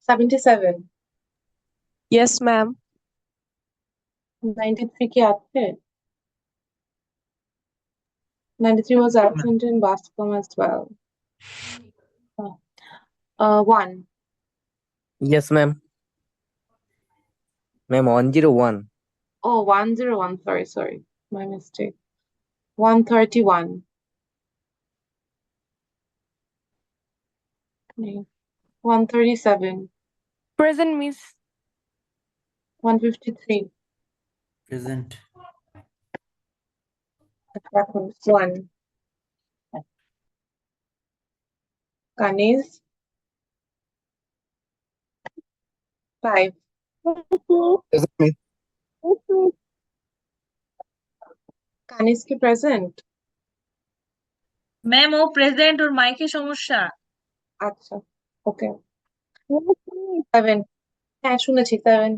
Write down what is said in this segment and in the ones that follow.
77. Yes, ma'am. 93 কি আছে? 93 was absent in Bascom as well. 1. Yes, ma'am. Ma'am, 101. Oh, 101. Sorry. My mistake. 131. Okay. 137. Present, miss. 153. Present. 1. Kanis. 5. Present, miss. Kanis কি present? Ma'am ও present, ওর মাইকে সমস্যা। আচ্ছা, ওকে। 7. হ্যাঁ, শুনেছি 7.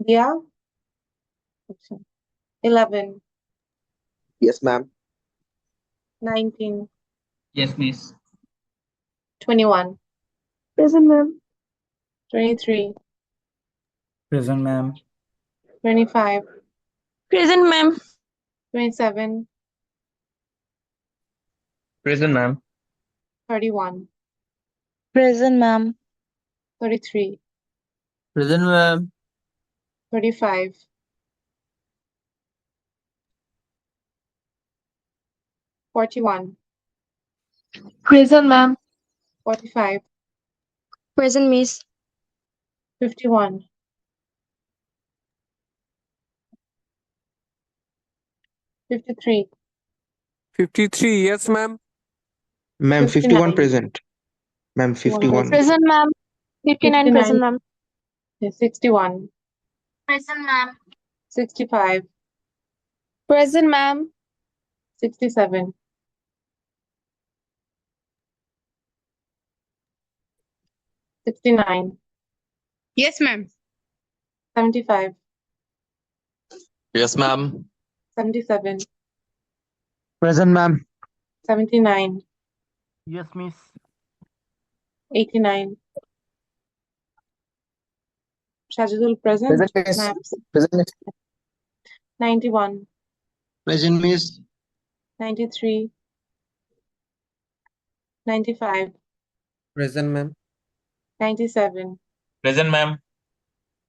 দিয়া? আচ্ছা। 11. Yes, ma'am. 19. Yes, miss. 21. Present, ma'am. 23. Present, ma'am. 25. Present, ma'am. 27. Present, ma'am. 31. Present, ma'am. 33. Present, ma'am. 35. 41. Present, ma'am. 45. Present, miss. 51. 53. 53. Yes, ma'am. Ma'am, 51 59. present. Ma'am, 51. Present, ma'am. 59 present, 59. ma'am. 61. Present ma'am. 65. Present, ma'am. 67. 69. Yes, ma'am. 75. Yes, ma'am. 77. Present, ma'am. 79. Yes, miss. 89. Shajidul present? Present, miss. Maps. Present, miss. 91. Present, miss. 93. 95. Present, ma'am. 97. Present, ma'am.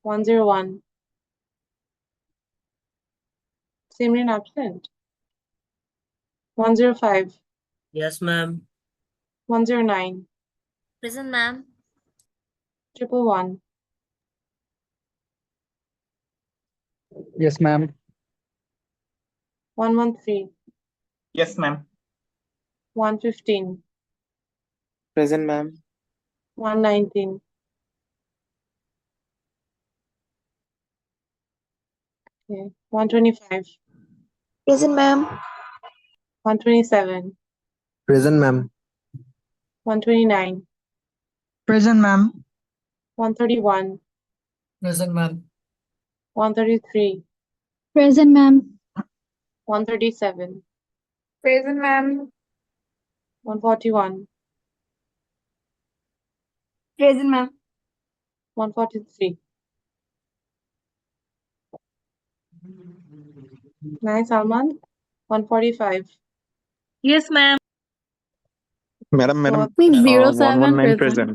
101. Simran absent. 105. Yes, ma'am. 109. Present ma'am. 111. Yes, ma'am. 113. Yes, ma'am. 115. Present, ma'am. 119. Okay. 125. Present, ma'am. 127. Present, ma'am. 129. Present, ma'am. 131. Present, ma'am. 133. Present, ma'am. 137. Present, ma'am. 141. Present, ma'am. 143. Nice, Salman. 145. Yes ma'am. Madam, Miss 07 119 present. present.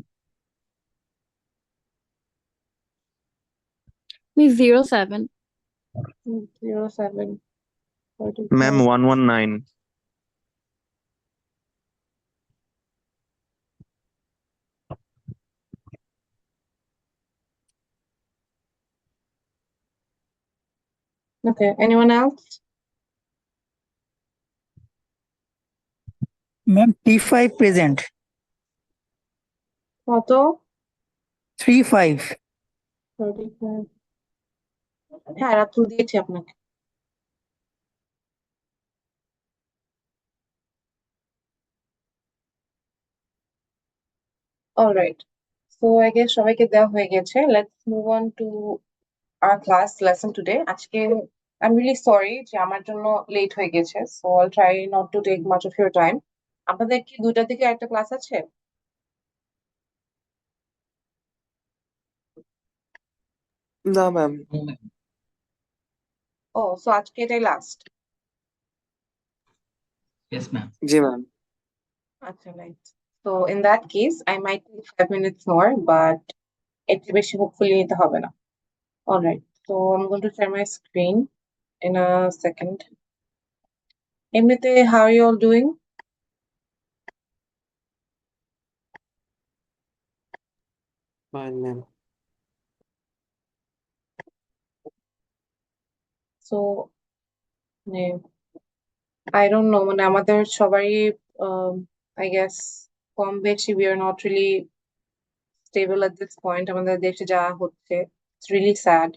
Miss 07. 07. 44. Ma'am, 119. Okay. Anyone else? Ma'am, T5 present. কত? 35. 35. হ্যাঁ, রাতুল দিয়েছি আপনাকে। All right. So I guess সবাইকে দেওয়া হয়ে গেছে. Let's move on to our class lesson today. আজকে I'm really sorry যে আমার জন্য লেট হয়ে গেছে. So I'll try not to take much of your time. আপনাদের কি 2টা থেকে একটা ক্লাস আছে? না ম্যাম। ও সো আজকে এটাই লাস্ট। Yes, ma'am. জি ম্যাম। আচ্ছা right. So in that case I might take 5 minutes more but এর চেয়ে বেশি hopefully নিতে হবে না। All right, so I'm going to share my screen in a second. এমনিতে how are you all doing? Fine ma'am. So মানে I don't know, মানে আমাদের সবারই I guess কম বেশি we are not really stable at this point. আমাদের দেশে যা হচ্ছে it's really sad.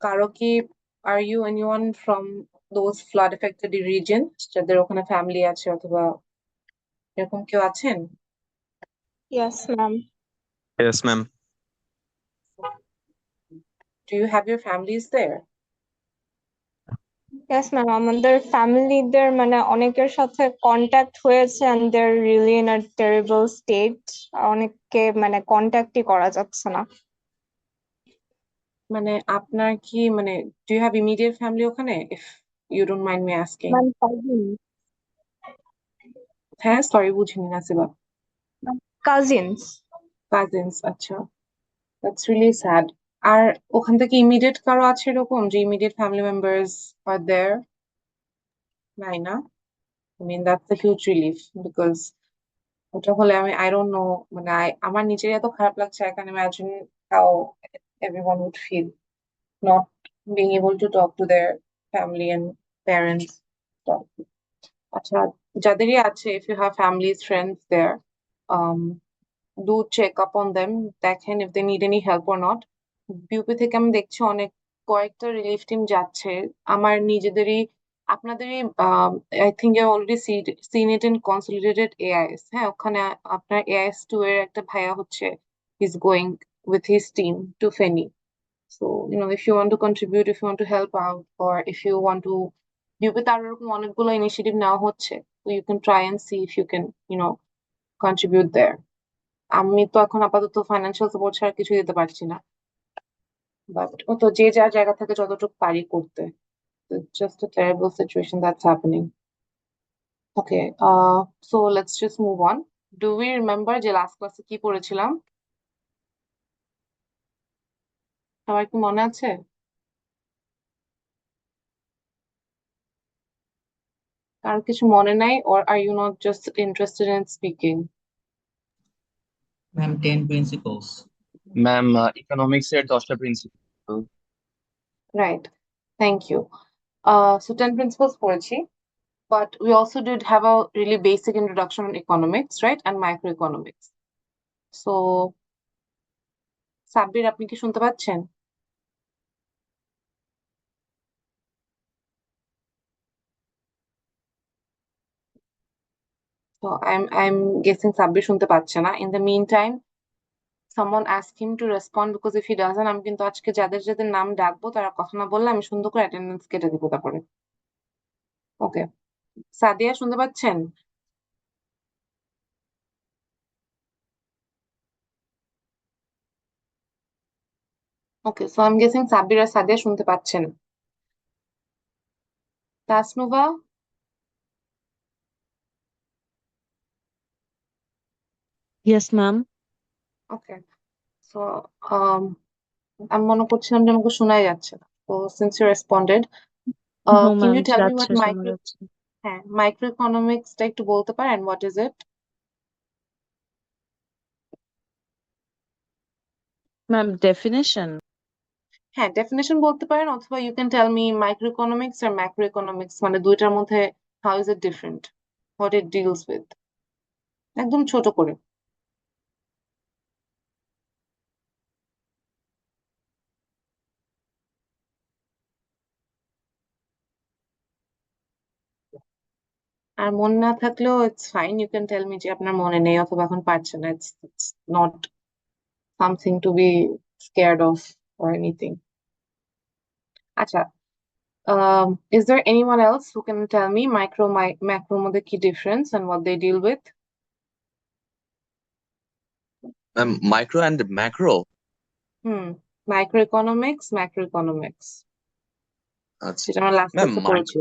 কারো কি are you anyone from those flood affected regions যাদের ওখানে ফ্যামিলি আছে অথবা এরকম কেউ আছেন? Yes, ma'am. Yes, ma'am. Do you have your families there? Yes, ma'am. আমাদের ফ্যামিলিদের মানে অনেকের সাথে কন্ট্যাক্ট হয়েছে and they're really in a terrible state. অনেককে মানে কন্ট্যাক্টই করা যাচ্ছে না। মানে আপনার কি মানে do you have immediate family ওখানে if you don't mind me asking? Ma'am, cousin. হ্যাঁ সরি বুঝিনি নাসিবা। Cousins. কাজিনস, আচ্ছা that's really sad. আর ওখান থেকে ইমিডিয়েট কারো আছে এরকম যে immediate family members are there? নাই না? I mean that's a huge relief because ওটা হলে I don't know মানে আমার নিজেরই এত খারাপ লাগছে I can imagine how everyone would feel not being able to talk to their family and parents. Stuff. আচ্ছা যাদেরই আছে if you have families friends there um do check up on them দেখেন if they need any help or not. BUP থেকে আমি দেখছি অনেক কয়েকটা relief team যাচ্ছে আমার নিজেদেরই আপনাদেরই I think you already seen it in consolidated AIS. হ্যাঁ ওখানে আপনার AIS 2 এর একটা ভাইয়া হচ্ছে he's going with his team to Feni. So if you want to contribute, if you want to help out, or if you want to বিউপিতে আরো এরকম অনেকগুলো ইনিশিয়েটিভ নেওয়া হচ্ছে so you can try and see if you can contribute there. আমি তো এখন আপাতত financial support ছাড়া কিছু দিতে পারছি না বাট ও তো যে যার জায়গা থেকে যতটুকু পারি করতে it's just a terrible situation that's happening. Okay, so let's just move on. Do we remember যে লাস্ট ক্লাসে কি পড়েছিলাম? সবার কি মনে আছে? কারো কিছু মনে নাই or are you not just interested in speaking? Ma'am, 10 principles. Ma'am, economics এর 10টা principal. Right, thank you. So 10 principles পড়েছি but we also did have a really basic introduction on economics, right, and microeconomics. So Sabbir আপনি কি শুনতে পাচ্ছেন? So I'm guessing Sabbir শুনতে পাচ্ছে না. In the meantime, someone ask him to respond because if he doesn't আমি কিন্তু আজকে যাদের যাদের নাম ডাকবো তারা কথা না বললে আমি সুন্দর করে অ্যাটেন্ডেন্স কেটে দিব তারপরে। ওকে, সাদিয়া শুনতে পাচ্ছেন? Okay, so I am guessing Sabbir আর সাদিয়া শুনতে পাচ্ছেন। Tasnuva? Yes, ma'am. Okay, so আমি মনে করছিলাম যে আমাকে শোনাই যাচ্ছে না। So since you responded, No, can ma'am. you tell me what যাচ্ছে, শোনা যাচ্ছে। microeconomics টা একটু বলতে পারেন? What is it? Ma'am, definition. হ্যাঁ, ডেফিনেশন বলতে পারেন অথবা you can tell me microeconomics or macroeconomics মানে দুইটার মধ্যে how is it different? What it deals with? একদম ছোট করে। আর মনে না থাকলেও it's fine, you can tell me যে আপনার মনে নেই অথবা এখন পারছেন না, it's not something to be scared of or anything. আচ্ছা, is there anyone else who can tell me macro মধ্যে কি difference and what they deal with? Ma'am, micro and macro. Hmm, Microeconomics, macroeconomics, আচ্ছা যেটা আমরা last ma'am ক্লাসে পড়েছি।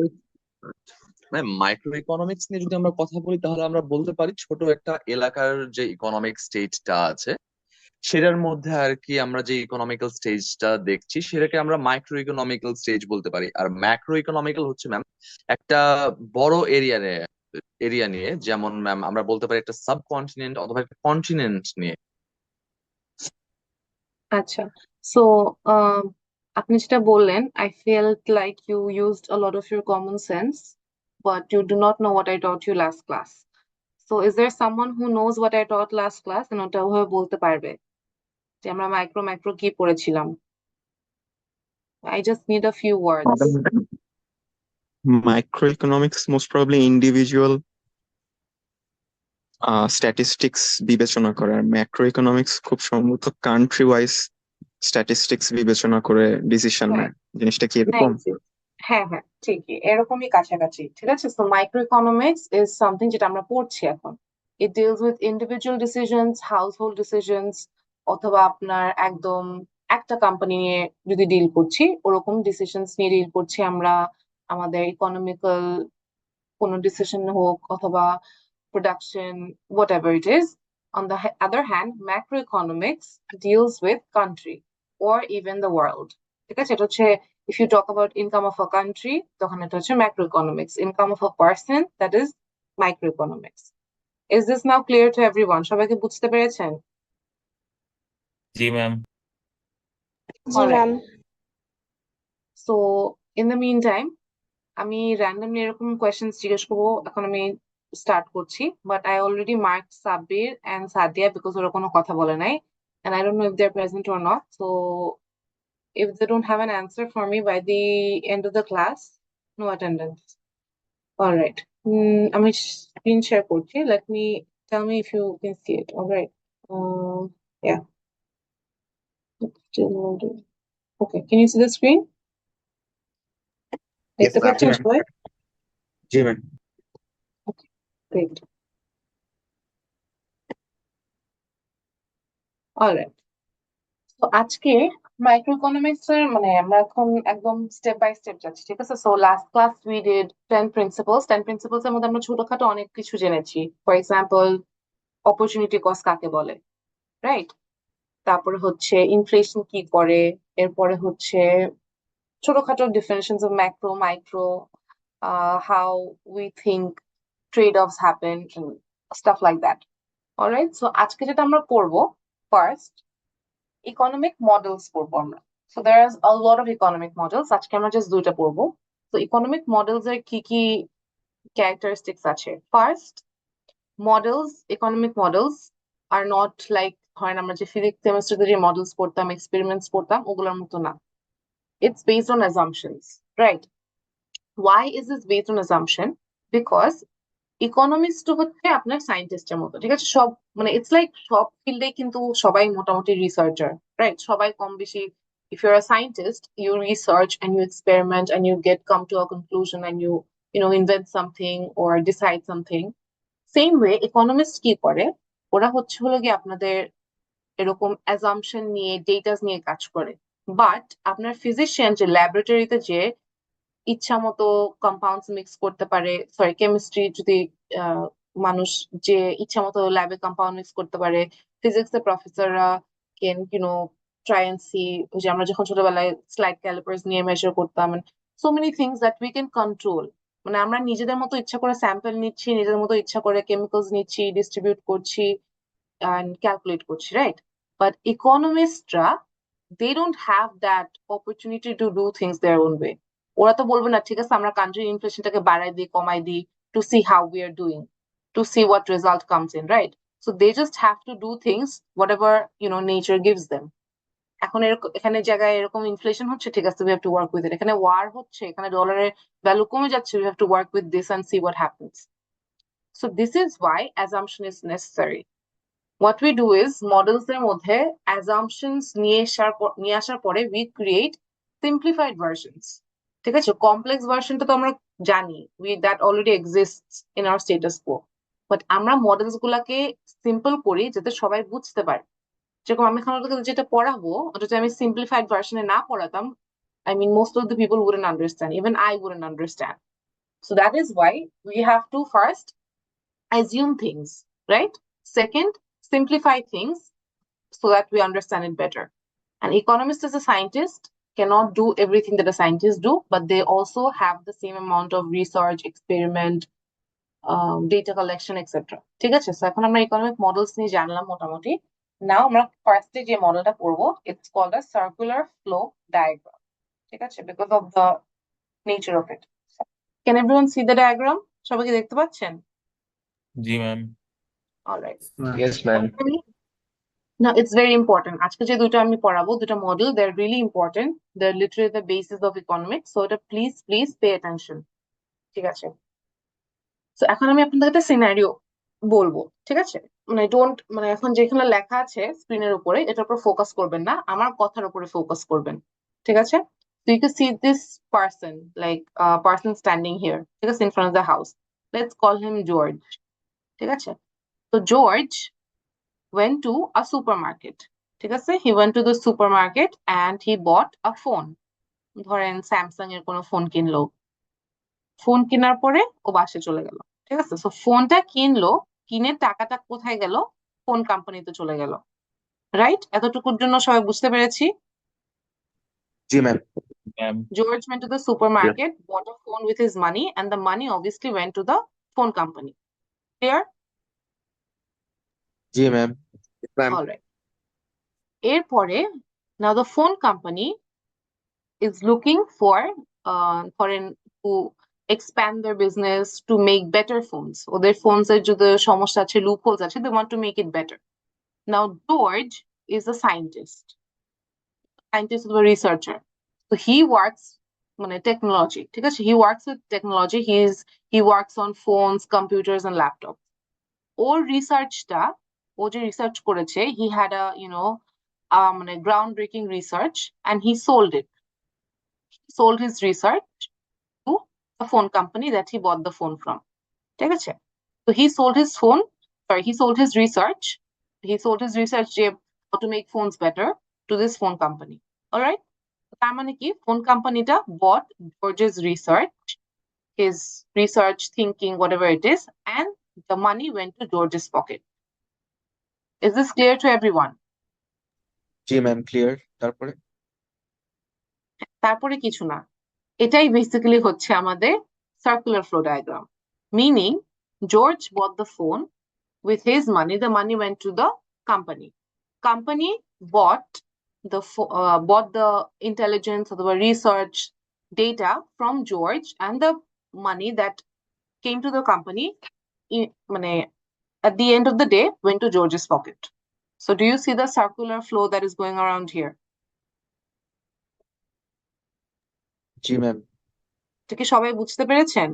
Micro economics নিয়ে যদি আমরা কথা বলি তাহলে আমরা বলতে পারি ছোট একটা এলাকার যে ইকোনমিক স্টেজটা আছে সেটার মধ্যে আর কি আমরা যে ইকোনমিক্যাল স্টেজটা দেখছি সেটাকে আমরা মাইক্রো ইকোনমিক্যাল স্টেজ বলতে পারি। আর ম্যাক্রো ইকোনমিক্যাল হচ্ছে ম্যাম একটা বড় এরিয়া নিয়ে যেমন ম্যাম আমরা বলতে পারি একটা সাবকন্টিনেন্ট অথবা একটা কন্টিনেন্ট নিয়ে। আচ্ছা, সো আপনি যেটা বললেন, I felt like you used a lot of your common sense, but you do not know what I taught you last class. So is there someone who knows what I taught last class and ওটা ওভাবে বলতে পারবে যে আমরা micro কি পড়েছিলাম? I just need a few words. Microeconomics most probably individual statistics বিবেচনা করে, আর ম্যাক্রোইকোনমিক্স খুব সম্ভবত কান্ট্রি ওয়াইজ স্ট্যাটিস্টিক্স বিবেচনা করে ডিসিশন হ্যাঁ নেয়। জিনিসটা কি হ্যাঁ এরকম? হ্যাঁ হ্যাঁ ঠিকই, এরকমই কাছাকাছি। ঠিক আছে, so microeconomics is something যেটা আমরা পড়ছি এখন। It deals with individual decisions, household decisions, অথবা আপনার একদম একটা কোম্পানি নিয়ে যদি ডিল করছি, ওরকম ডিসিশনস নিয়ে ডিল করছি আমরা। আমাদের ইকোনমিক্যাল কোনো ডিসিশন হোক অথবা production, whatever it is. On the other hand, macroeconomics deals with country or even the world. ঠিক আছে, এটা হচ্ছে if you talk about income of a country, তখন এটা হচ্ছে macroeconomics. Income of a person, that is microeconomics. Is this now clear to everyone? সবাইকে বুঝতে পেরেছেন? জি ম্যাম। জি Alright. Ma'am. So in the meantime, আমি randomly এরকম questions জিজ্ঞেস করবো। এখন আমি স্টার্ট করছি, but I already marked Sabir and Sadia because ওরা কোনো কথা বলে নাই, and I don't know if they're present or not. So if they don't have an answer for me by the end of the class, no attendance. All right. আমি screen share করছি. Let me tell me if you can see it. All right. Yeah. Still loading. Okay. Can you see the screen? দেখতে পাচ্ছেন সবাই? জি ma'am. Great. All right. তো আজকে মাইক্রোইকোনমিক্স এর মানে আমরা এখন একদম স্টেপ বাই স্টেপ যাচ্ছি। ঠিক আছে, so last class we did 10 principles এর মধ্যে আমরা ছোটখাটো অনেক কিছু জেনেছি। ফর এক্সাম্পল, অপরচুনিটি কস্ট কাকে বলে, রাইট? তারপরে হচ্ছে ইনফ্লেশন কি করে, এরপরে হচ্ছে ছোটখাটো definitions of macro micro, how we think trade offs happen, stuff like that. Alright, so আজকে যেটা আমরা করবো, ফার্স্ট economic models পড়বো আমরা। So there is a lot of economic models. আজকে আমরা just দুইটা পড়বো। So economic models এর কি কি characteristics আছে? First, economic models are not like ধরেন আমরা যে physics chemistry যে models পড়তাম, experiments পড়তাম, ওগুলোর মতো না। It's based on assumptions, right? Why is this based on assumption? Because economist হচ্ছে আপনার সায়েন্টিস্টের মতো। ঠিক আছে, সব মানে ইটস লাইক সব ফিল্ডে কিন্তু সবাই মোটামুটি রিসার্চার, রাইট? সবাই কম বেশি, if you're a scientist, you research and you experiment and you come to a conclusion and you know invent something or decide something. Same way economist কি করে, ওরা হচ্ছে হলো গিয়ে আপনাদের এরকম অ্যাজাম্পশন নিয়ে ডেটাস নিয়ে কাজ করে। বাট আপনার ফিজিশিয়ান যে ল্যাবরেটরিতে যে ইচ্ছা মতো কম্পাউন্ডস মিক্স করতে পারে, সরি কেমিস্ট্রি যদি মানুষ যে ইচ্ছা মতো ল্যাবে কম্পাউন্ড মিক্স করতে পারে, ফিজিক্স এর প্রফেসররা ক্যান ট্রাই এন্ড সি, যে আমরা যখন ছোটবেলায় স্লাইড ক্যালিপার্স নিয়ে মেজার করতাম, so many things that we can control. মানে আমরা নিজেদের মতো ইচ্ছা করে স্যাম্পল নিচ্ছি, নিজেদের মতো ইচ্ছা করে কেমিক্যালস নিচ্ছি, ডিস্ট্রিবিউট করছি and calculate করছি, right? But economistরা, they don't have that opportunity to do things their own way. ওরা তো বলবে না, ঠিক আছে আমরা কান্ট্রি ইনফ্লেশনটাকে বাড়াই দিই কমাই দিই to see how we are doing, to see what result comes in, right? So they just have to do things whatever nature gives them. এখন এখানে জায়গায় এরকম ইনফ্লেশন হচ্ছে, ঠিক আছে, we have to work with it. এখানে war হচ্ছে, এখানে ডলারের ভ্যালু কমে যাচ্ছে, we have to work with this and see what happens. So this is why assumption is necessary. What we do is models এর মধ্যে assumptions নিয়ে আসার পরে we create simplified versions. ঠিক আছে, কমপ্লেক্স ভার্সনটা তো আমরা জানি, that already exists in our status quo, but আমরা মডেলস গুলাকে সিম্পল করি যাতে সবাই বুঝতে পারে। যেরকম আমি এখন আপনাকে যেটা পড়াবো ওটা যদি আমি সিম্পলিফাইড ভার্সনে না পড়াতাম, I mean, most of the people wouldn't understand. Even I wouldn't understand. So that is why we have to first assume things, right? Second, simplify things so that we understand it better. An economist as a scientist cannot do everything that a scientist do, but they also have the same amount of research, experiment, data collection, etc. ঠিক আছে? So এখন আমরা economic models নিয়ে জানলাম মোটামুটি। Now আমরা ফার্স্টে যে মডেলটা পড়বো, it's called a circular flow diagram. ঠিক আছে? Because of the nature of it. Can everyone see the diagram? সবাই কি দেখতে পাচ্ছেন? জি ma'am. All right. Yes, ma'am. Now it's very important. আজকে যে দুটো আমি পড়াবো, দুটো model, they're really important. They're literally the basis of economics. So এটা please pay attention. ঠিক আছে? So এখন আমি আপনাদের একটা সিনারিও বলবো, ঠিক আছে? মানে এখন যেখানে লেখা আছে স্ক্রিনের উপরে এটার উপর ফোকাস করবেন না, আমার কথার উপরে ফোকাস করবেন, ঠিক আছে? So you can see this person, like person standing here, ঠিক আছে, in front of the house. Let's call him George. ঠিক আছে? So George went to a supermarket. ঠিক আছে? He went to the supermarket and he bought a phone. ধরেন Samsung এর কোনো phone কিনলো। ফোন কেনার পরে ও বাসে চলে গেল, ঠিক আছে? সো ফোনটা কিনলো, কিনে টাকাটা কোথায় গেল? ফোন কোম্পানিতে চলে গেল, রাইট? এতটুকুর জন্য সবাই বুঝতে পেরেছি? জি ma'am. Ma'am. George went to the supermarket, bought a phone with his money, and the money obviously went to the phone company. Clear? G ma'am. Ma'am. All right. এরপরে, now the phone company is looking for to expand their business, to make better phones. ওদের phones এর যদি সমস্যা আছে, loopholes আছে, they want to make it better. Now George is a scientist or a researcher. So he works মানে technology, ঠিক আছে? He works with technology. He works on phones, computers and laptops. ওর রিসার্চটা, ও যে research করেছে, he had a মানে groundbreaking research and he sold it. He sold his research to the phone company that he bought the phone from. ঠিক আছে? So he sold his research. He sold his research how to make phones better to this phone company. All right? তার মানে কি, phone company-টা bought George's research, his research, thinking, whatever it is, and the money went to George's pocket. Is this clear to everyone? G ma'am, clear. তারপরে? তারপরে কিছু না, এটাই basically হচ্ছে আমাদের circular flow diagram. Meaning, George bought the phone with his money. The money went to the company. Company bought the intelligence or the research data from George, and the money that came to the company মানে at the end of the day went to George's pocket. So do you see the circular flow that is going around here? G ma'am. এটা কি সবাই বুঝতে পেরেছেন?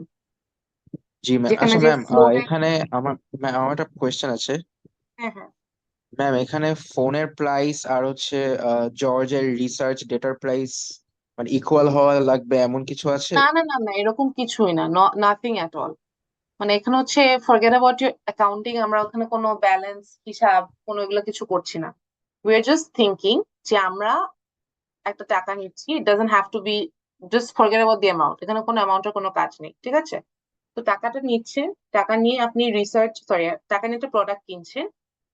জি ma'am. যেখানে আচ্ছা যে ম্যাম, flow এখানে আমার একটা কোয়েশ্চেন আছে। হ্যাঁ। ম্যাম, এখানে ফোনের প্রাইস আর হচ্ছে জর্জের রিসার্চ ডেটার প্রাইস মানে ইকুয়াল হওয়া লাগবে এমন কিছু আছে? না, এরকম কিছুই না, নাথিং এট অল। মানে এখানে হচ্ছে ফরগেট অ্যাবাউট ইউর অ্যাকাউন্টিং, আমরা ওখানে কোনো ব্যালেন্স হিসাব কোনো এগুলো কিছু করছি না। উই আর জাস্ট থিঙ্কিং যে আমরা একটা টাকা নিচ্ছি, it doesn't have to be, just forget about the amount, এখানে কোনো অ্যামাউন্টের কোনো কাজ নেই, ঠিক আছে? তো টাকাটা নিচ্ছেন, টাকা নিয়ে আপনি টাকা নিয়ে একটা প্রোডাক্ট কিনছেন,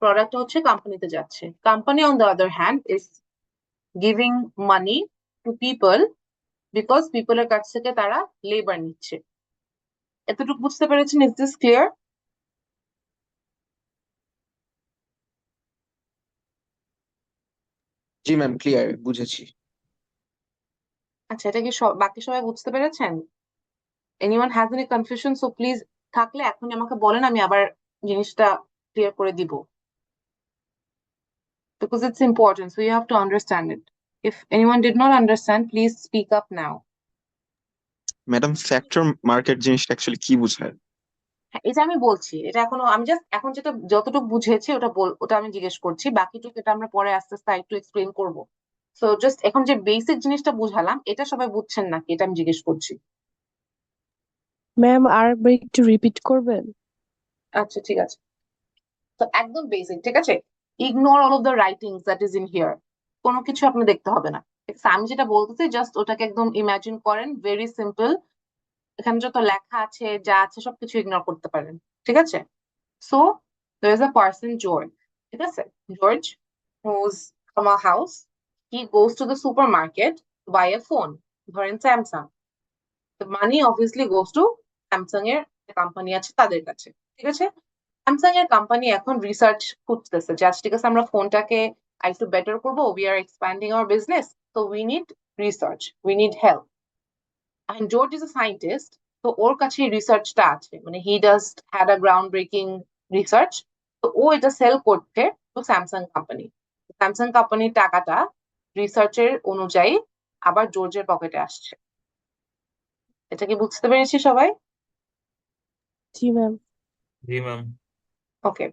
প্রোডাক্টটা হচ্ছে কোম্পানিতে যাচ্ছে। Company on the other hand is giving money to people, because পিপলের কাছ থেকে তারা লেবার নিচ্ছে। এতটুকু বুঝতে পেরেছেন? Is this clear? জি ম্যাম, ক্লিয়ার, বুঝেছি। আচ্ছা, এটা কি বাকি সবাই বুঝতে পেরেছেন? Anyone has any confusion? So please থাকলে এখন আমাকে বলেন, আমি আবার জিনিসটা ক্লিয়ার করে দিব, because it's important, so you have to understand it. If anyone did not understand, please speak up now. Madam, factor market জিনিসটা অ্যাকচুয়ালি কি বোঝায়? হ্যাঁ, এটা আমি বলছি, এটা আমি জাস্ট এখন যেটা যতটুকু বুঝেছি ওটা আমি জিজ্ঞেস করছি, বাকিটুকু এটা আমরা পরে আস্তে আস্তে একটু এক্সপ্লেন করবো। সো জাস্ট এখন যে বেসিক জিনিসটা বুঝালাম, এটা সবাই বুঝছেন নাকি, এটা আমি জিজ্ঞেস করছি। ম্যাম আর একটু রিপিট করবেন? আচ্ছা, ঠিক আছে। তো একদম বেসিক, ঠিক আছে? Ignore all of the writings that is in here, কোনো কিছু আপনি দেখতে হবে না, ঠিক আছে? আমি যেটা বলতেছি জাস্ট ওটাকে একদম ইমাজিন করেন, ভেরি সিম্পল। এখানে যত লেখা আছে যা আছে সবকিছু ইগনোর করতে পারেন, ঠিক আছে? So there is a person George, ঠিক আছে? George who's from a house, he goes to the supermarket to buy a phone, ধরেন Samsung. the money obviously goes to Samsung এর কোম্পানি আছে তাদের কাছে, ঠিক আছে? স্যামসাং এর কোম্পানি এখন রিসার্চ করতেছে যে আচ্ছা ঠিক আছে আমরা ফোনটাকে আরেকটু বেটার করবো, we are expanding our business, so we need research, we need help. And George is a scientist, তো ওর কাছে রিসার্চটা আছে, মানে he does had a ground breaking research, তো ও এটা সেল করছে তো স্যামসাং কোম্পানি। স্যামসাং কোম্পানির টাকাটা রিসার্চের অনুযায়ী আবার জর্জের পকেটে আসছে। এটা কি বুঝতে পেরেছি সবাই? জি ম্যাম। জি ম্যাম। ওকে,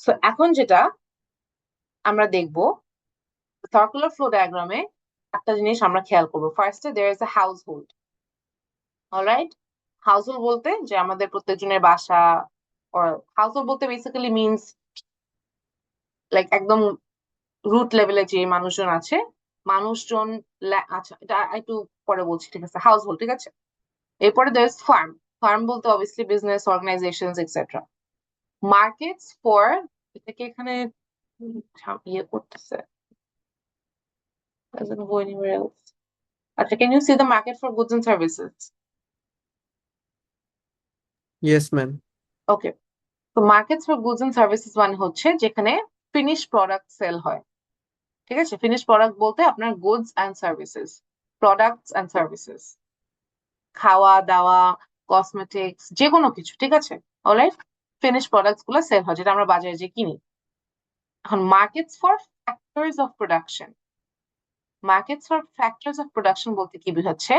সো এখন যেটা আমরা দেখব সার্কুলার ফ্লো ডায়াগ্রামে একটা জিনিস আমরা খেয়াল করবো। ফার্স্টে there is a household, alright? Household বলতে যে আমাদের প্রত্যেকজনের বাসা, or হাউস হোল্ড বলতে বেসিক্যালি মিনস লাইক একদম রুট লেভেলে যে মানুষজন আছে, মানুষজন আচ্ছা এটা একটু পরে বলছি, ঠিক আছে? হাউস হোল্ড, ঠিক আছে? এরপরে there is ফার্ম। ফার্ম বলতে obviously business organisations etcetera. Markets for, এটাকে এখানে ইয়ে করতেছে, doesn't go anywhere else. আচ্ছা, can you see the market for goods and services? Yes, ma'am. Okay, তো markets for goods and services মানে হচ্ছে যেখানে ফিনিশ প্রোডাক্ট সেল হয়, ঠিক আছে? ফিনিশ প্রোডাক্ট বলতে আপনার goods and services, products and services, খাওয়া দাওয়া, কসমেটিক্স, যে কোনো কিছু, ঠিক আছে? অলরাইট, ফিনিশ প্রোডাক্টস গুলো সেল হয় যেটা আমরা বাজারে যে কিনি। এখন markets for factors of production, markets for factors of production বলতে কি বোঝাচ্ছে?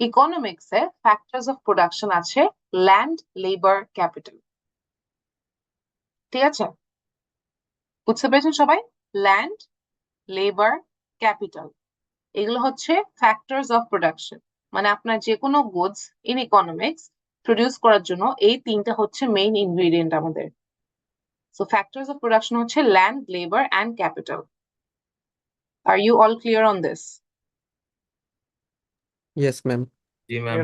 ইকোনমিক্স এ ফ্যাক্টরস অফ প্রোডাকশন আছে ল্যান্ড, লেবার, ক্যাপিটাল, ঠিক আছে? বুঝতে পেরেছেন সবাই? ল্যান্ড, লেবার, ক্যাপিটাল, এগুলো হচ্ছে ফ্যাক্টরস অফ প্রোডাকশন। মানে আপনার যে কোনো গুডস ইন ইকোনমিক্স প্রডিউস করার জন্য এই তিনটা হচ্ছে মেইন ইনগ্রেডিয়েন্ট আমাদের। সো ফ্যাক্টরস অফ প্রোডাকশন হচ্ছে land, labour and capital. Are you all clear on this? Yes, ma'am. G ma'am.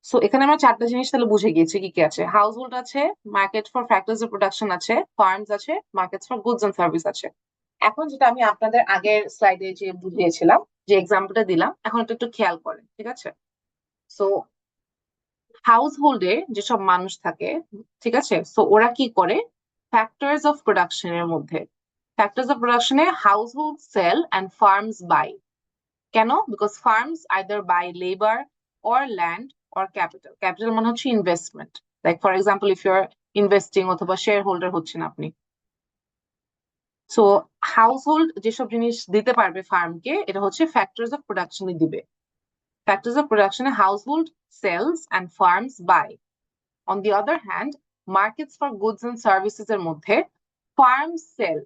So এখানে আমরা চারটা জিনিস তাহলে বুঝে গিয়েছি কি কি আছে। হাউস হোল্ড আছে, market for factors of production আছে, ফার্মস আছে, markets for goods and service আছে। এখন যেটা আমি আপনাদের আগের স্লাইডে যে বুঝিয়েছিলাম, যে এক্সাম্পলটা দিলাম, এখন এটা একটু খেয়াল করেন, ঠিক আছে? সো হাউস হোল্ডে যেসব মানুষ থাকে, ঠিক আছে? সো ওরা কি করে ফ্যাক্টরস অফ প্রোডাকশনের মধ্যে, ফ্যাক্টরস অফ প্রোডাকশনে household sell and firms buy. কেন? Because firms either buy labour or land or capital. Capital মানে হচ্ছে investment, like for example if you are investing অথবা শেয়ার হোল্ডার হচ্ছেন আপনি। সো হাউস হোল্ড যেসব জিনিস দিতে পারবে ফার্মকে, এটা হচ্ছে ফ্যাক্টরস অফ প্রোডাকশনে দিবে। Factors of production, household sells and farms buy. On the other hand, markets for goods and services এর মধ্যে farms sell,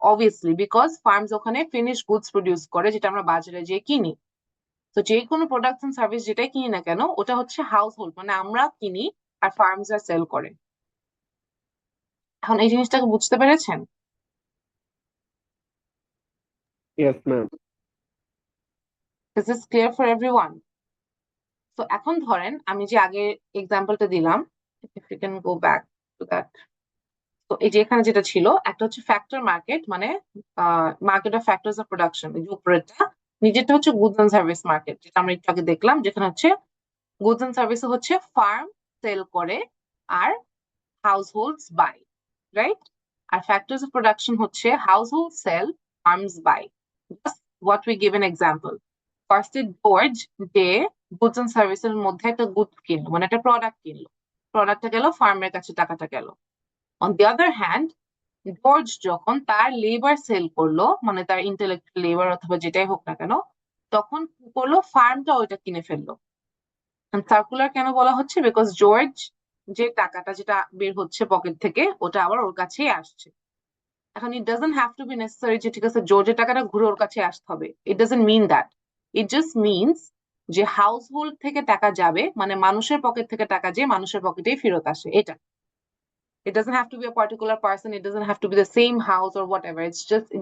obviously because farms ওখানে finished goods produce করে যেটা আমরা বাজারে যে কিনি। তো যে কোনো প্রোডাক্টস এন্ড সার্ভিস যেটাই কিনি না কেন ওটা হচ্ছে হাউসহোল্ড, মানে আমরা কিনি আর ফার্মসরা সেল করে। এখন এই জিনিসটাকে বুঝতে পেরেছেন? Yes, ma'am. Is this clear for everyone? তো এখন ধরেন আমি যে আগে এক্সাম্পলটা দিলাম, if you can go back to that. তো এই যে এখানে যেটা ছিল একটা হচ্ছে ফ্যাক্টর মার্কেট, মানে market of factors of production, এই যে উপরেরটা। নিজেরটা হচ্ছে গুডস এন্ড সার্ভিস মার্কেট, যেটা আমরা একটু আগে দেখলাম, যেখানে হচ্ছে গুডস এন্ড সার্ভিস হচ্ছে ফার্ম সেল করে আর হাউস হোল্ডস বাই, রাইট? আর ফ্যাক্টরস অফ প্রোডাকশন হচ্ছে household sell, firms buy. What we give an example. ফার্স্টে জর্জ যে গুডস এন্ড সার্ভিসের মধ্যে একটা গুড কিনলো, মানে একটা প্রোডাক্ট কিনলো, প্রোডাক্টটা গেল ফার্মের কাছে, টাকাটা গেল। On the other hand, George যখন তার লেবার সেল করলো, মানে তার ইন্টেলেকচুয়াল লেবার অথবা যেটাই হোক না কেন, তখন কি করলো, ফার্মটা ওইটা কিনে ফেললো। সার্কুলার কেন বলা হচ্ছে? বিকজ জর্জ যে টাকাটা যেটা বের হচ্ছে পকেট থেকে ওটা আবার ওর কাছেই আসছে। এখন ইট doesn't have to be necessary যে ঠিক আছে জর্জের টাকাটা ঘুরে ওর কাছে আসতে হবে, it doesn't mean that. It just means যে হাউস হোল্ড থেকে টাকা যাবে, মানে মানুষের পকেট থেকে টাকা যে মানুষের পকেটেই ফেরত আসে, এটা। It doesn't have to be a particular person, it doesn't have to be the same house or whatever. It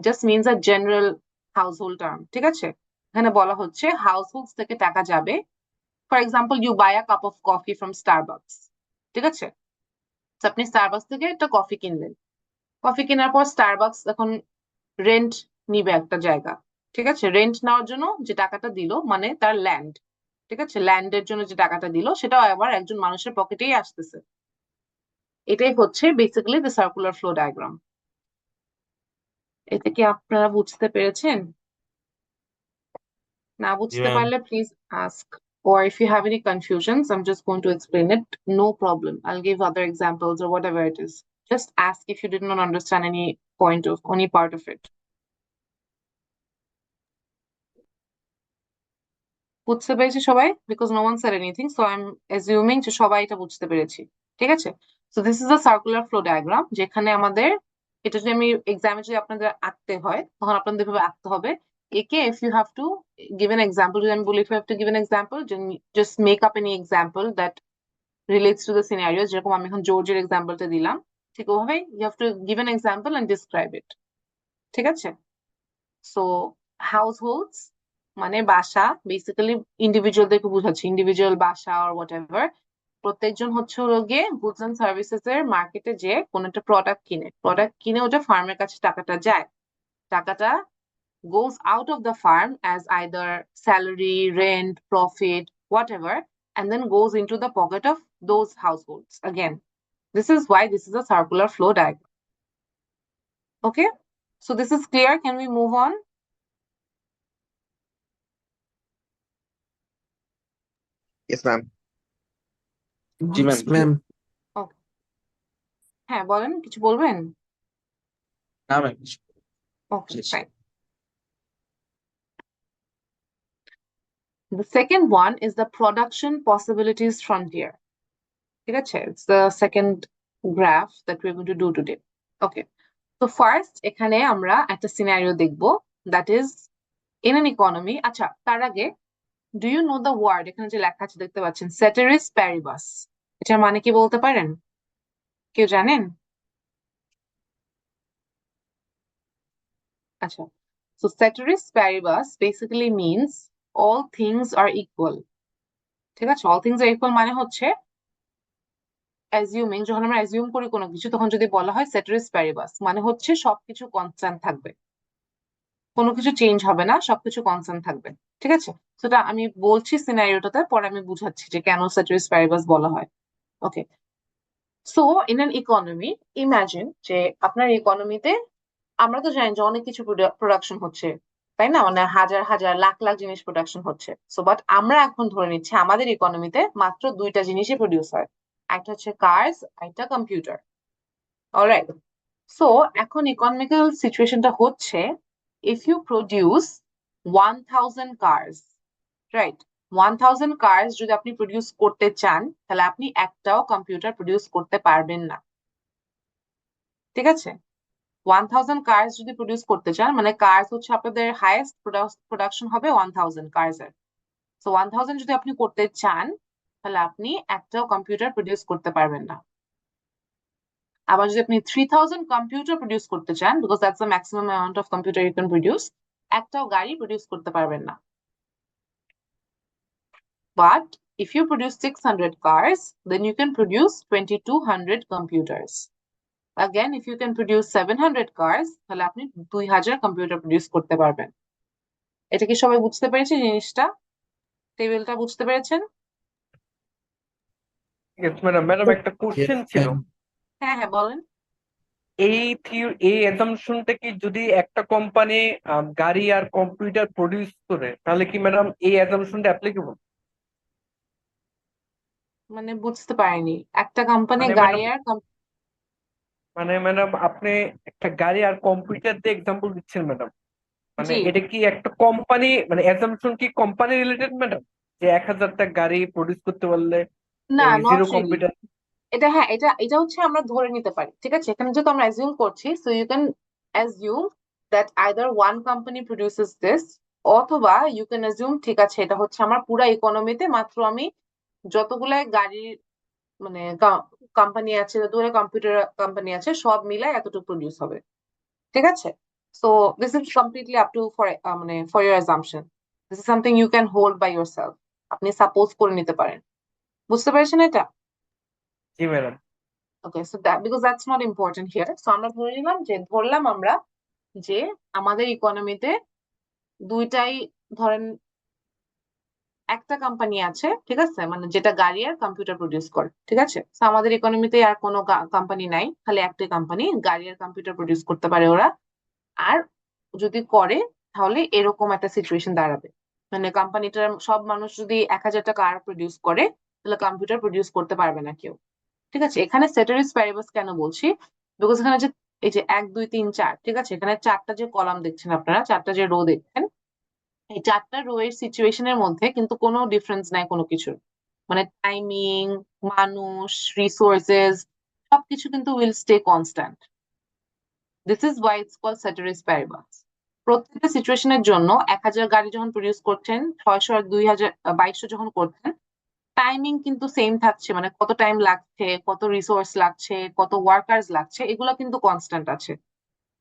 just means a general household term. ঠিক আছে? এখানে বলা হচ্ছে households থেকে টাকা যাবে. For example, you buy a cup of coffee from Starbucks. ঠিক আছে? তো আপনি Starbucks থেকে একটা কফি কিনলেন. কফি কেনার পর Starbucks এখন রেন্ট নিবে একটা জায়গা. ঠিক আছে? রেন্ট নেওয়ার জন্য যে টাকাটা দিল মানে তার ল্যান্ড. ঠিক আছে? ল্যান্ডের জন্য যে টাকাটা দিল সেটাও আবার একজন মানুষের পকেটেই আসতেছে. এটাই হচ্ছে basically the circular flow diagram. এটা কি আপনারা বুঝতে পেরেছেন? না বুঝতে ma'am. পারলে please ask, or if you have any confusions, I'm just going to explain it. No problem. I'll give other examples or whatever it is. Just ask if you did not understand any point of any part of it. বুঝতে পেরেছি সবাই? Because no one said anything, so I'm assuming যে সবাই এটা বুঝতে পেরেছি. ঠিক আছে? So this is a circular flow diagram যেখানে আমাদের এটা যদি আমি এক্সামে যদি আপনাদের আঁকতে হয় তখন আপনাদের ভাবে আঁকতে হবে. একে if you have to give an example, যদি আমি বলি if you have to give an example, just make up any example that relates to the scenario. যেরকম আমি এখন জর্জের এক্সাম্পলটা দিলাম ঠিক ওভাবে you have to give an example and describe it. ঠিক আছে? So households মানে বাসা, বেসিক্যালি ইন্ডিভিজুয়ালদেরকে বোঝাচ্ছে, ইন্ডিভিজুয়াল বাসা or whatever. প্রত্যেকজন হচ্ছে হলো গিয়ে গুডস এন্ড সার্ভিসেস এর মার্কেটে যে কোন একটা প্রোডাক্ট কিনে ওটা ফার্মের কাছে টাকাটা যায়. টাকাটা goes out of the farm as either salary, rent, profit, whatever, and then goes into the pocket of those households. Again, this is why this is a circular flow diagram. Okay, so this is clear. Can we move on? Yes, ma'am. G Yes, ma'am. ma'am. হ্যাঁ বলেন, কিছু বলবেন? না ma'am. Okay, Yes. fine. The second one is the production possibilities frontier. ঠিক আছে? It's the second graph that we're going to do today. Okay. So first এখানে আমরা একটা সিনারিও দেখব, that is in an economy. আচ্ছা, তার আগে do you know the word, এখানে যে লেখা আছে দেখতে পাচ্ছেন, ceteris paribus, এটার মানে কি বলতে পারেন? কেউ জানেন? আচ্ছা, so ceteris paribus basically means all things are equal. ঠিক আছে? all things are equal মানে হচ্ছে assuming, যখন আমরা assume করি কোনো কিছু তখন যদি বলা হয় ceteris paribus মানে হচ্ছে সবকিছু কনস্ট্যান্ট থাকবে, কোনো কিছু চেঞ্জ হবে না, সবকিছু কনস্ট্যান্ট থাকবে. ঠিক আছে? সেটা আমি বলছি সিনারিওটাতে, পরে আমি বুঝাচ্ছি যে কেন ceteris paribus বলা হয়. Okay, so in an economy imagine যে আপনার ইকোনমিতে আমরা তো জানি যে অনেক কিছু প্রোডাকশন হচ্ছে, তাই না? মানে হাজার হাজার লাখ লাখ জিনিস প্রোডাকশন হচ্ছে. সো বাট আমরা এখন ধরে নিচ্ছি আমাদের ইকোনমিতে মাত্র দুইটা জিনিসই প্রডিউস হয়, একটা হচ্ছে কার্স, একটা কম্পিউটার. অলরাইট, সো এখন ইকোনমিক্যাল সিচুয়েশনটা হচ্ছে if you produce 1000 cars, right? 1000 cars যদি আপনি প্রডিউস করতে চান তাহলে আপনি একটাও কম্পিউটার প্রডিউস করতে পারবেন না. ঠিক আছে? 1000 cars যদি প্রডিউস করতে চান, মানে কার্স হচ্ছে আপনাদের হাইয়েস্ট প্রোডাকশন হবে 1000 কার্স এর. সো 1000 যদি আপনি করতে চান তাহলে আপনি একটাও কম্পিউটার প্রডিউস করতে পারবেন না. আবার যদি আপনি 3000 কম্পিউটার প্রডিউস করতে চান, because that's the maximum amount of computer you can produce, একটাও গাড়ি প্রডিউস করতে পারবেন না. But if you produce 600 cars, then you can produce 2200 computers. Again, if you can produce 700 cars, তাহলে আপনি 2000 কম্পিউটার প্রডিউস করতে পারবেন. এটা কি সবাই বুঝতে পেরেছে জিনিসটা? টেবিলটা বুঝতে পেরেছেন? Yes, madam. ম্যাডাম একটা কোশ্চেন ছিল। হ্যাঁ হ্যাঁ বলেন. এই অ্যাজাম্পশনটা কি যদি একটা কোম্পানি গাড়ি আর কম্পিউটার প্রডিউস করে তাহলে কি ম্যাডাম এই অ্যাজাম্পশনটা অ্যাপ্লিকেবল? মানে বুঝতে পারিনি, একটা কোম্পানি মানে গাড়ি madam- আর মানে ম্যাডাম আপনি একটা গাড়ি আর কম্পিউটার দিয়ে এক্সাম্পল দিচ্ছেন ম্যাডাম, মানে জি এটা কি একটা কোম্পানি, মানে অ্যাজাম্পশন কি কোম্পানি রিলেটেড ম্যাডাম, যে 1000টা গাড়ি প্রডিউস করতে পারলে না, এই not জিরো really. কম্পিউটার? এটা হ্যাঁ, এটা হচ্ছে আমরা ধরে নিতে পারি. ঠিক আছে? এখানে যেহেতু আমরা অ্যাজিউম করছি, so you can assume that either one company produces this, অথবা ইউ ক্যান অ্যাজিউম ঠিক আছে এটা হচ্ছে আমার পুরা ইকোনমিতে মাত্র আমি যতগুলা গাড়ির মানে কোম্পানি আছে, যতগুলো কম্পিউটার কোম্পানি আছে সব মিলাই এতটুকু প্রডিউস হবে, ঠিক আছে? So this is completely up to for মানে for your assumption, this is something you can hold by yourself, আপনি সাপোজ করে নিতে পারেন। বুঝতে পেরেছেন এটা? জি madam. Okay, so that because that's not important here. So আমরা ধরে নিলাম যে আমরা যে আমাদের ইকোনমিতে দুইটাই, ধরেন একটা কোম্পানি আছে, ঠিক আছে, মানে যেটা গাড়ি আর কম্পিউটার প্রডিউস করে, ঠিক আছে? তো আমাদের ইকোনমিতে আর কোনো কোম্পানি নাই, খালি একটাই কোম্পানি গাড়ি আর কম্পিউটার প্রডিউস করতে পারে ওরা। আর যদি করে তাহলে এরকম একটা সিচুয়েশন দাঁড়াবে, মানে কোম্পানিটার সব মানুষ যদি 1000টা কার প্রডিউস করে তাহলে কম্পিউটার প্রডিউস করতে পারবে না কেউ, ঠিক আছে? এখানে সেটারিস প্যারিবাস কেন বলছি, বিকজ এখানে যে এই যে 1 2 3 4, ঠিক আছে, এখানে 4টা যে কলাম দেখছেন আপনারা, 4টা যে রো দেখছেন, এই 4টা রো এর সিচুয়েশনের মধ্যে কিন্তু কোনো ডিফারেন্স নাই কোনো কিছুর, মানে টাইমিং, মানুষ, রিসোর্সেস সবকিছু কিন্তু will stay constant. This is why it's called ceteris paribus. প্রত্যেকটা সিচুয়েশনের জন্য 1000 গাড়ি যখন প্রডিউস করছেন, 600 আর 2200 যখন করছেন, টাইমিং কিন্তু সেম থাকছে, মানে কত টাইম লাগছে, কত রিসোর্স লাগছে, কত ওয়ার্কার্স লাগছে, এগুলো কিন্তু কনস্ট্যান্ট আছে,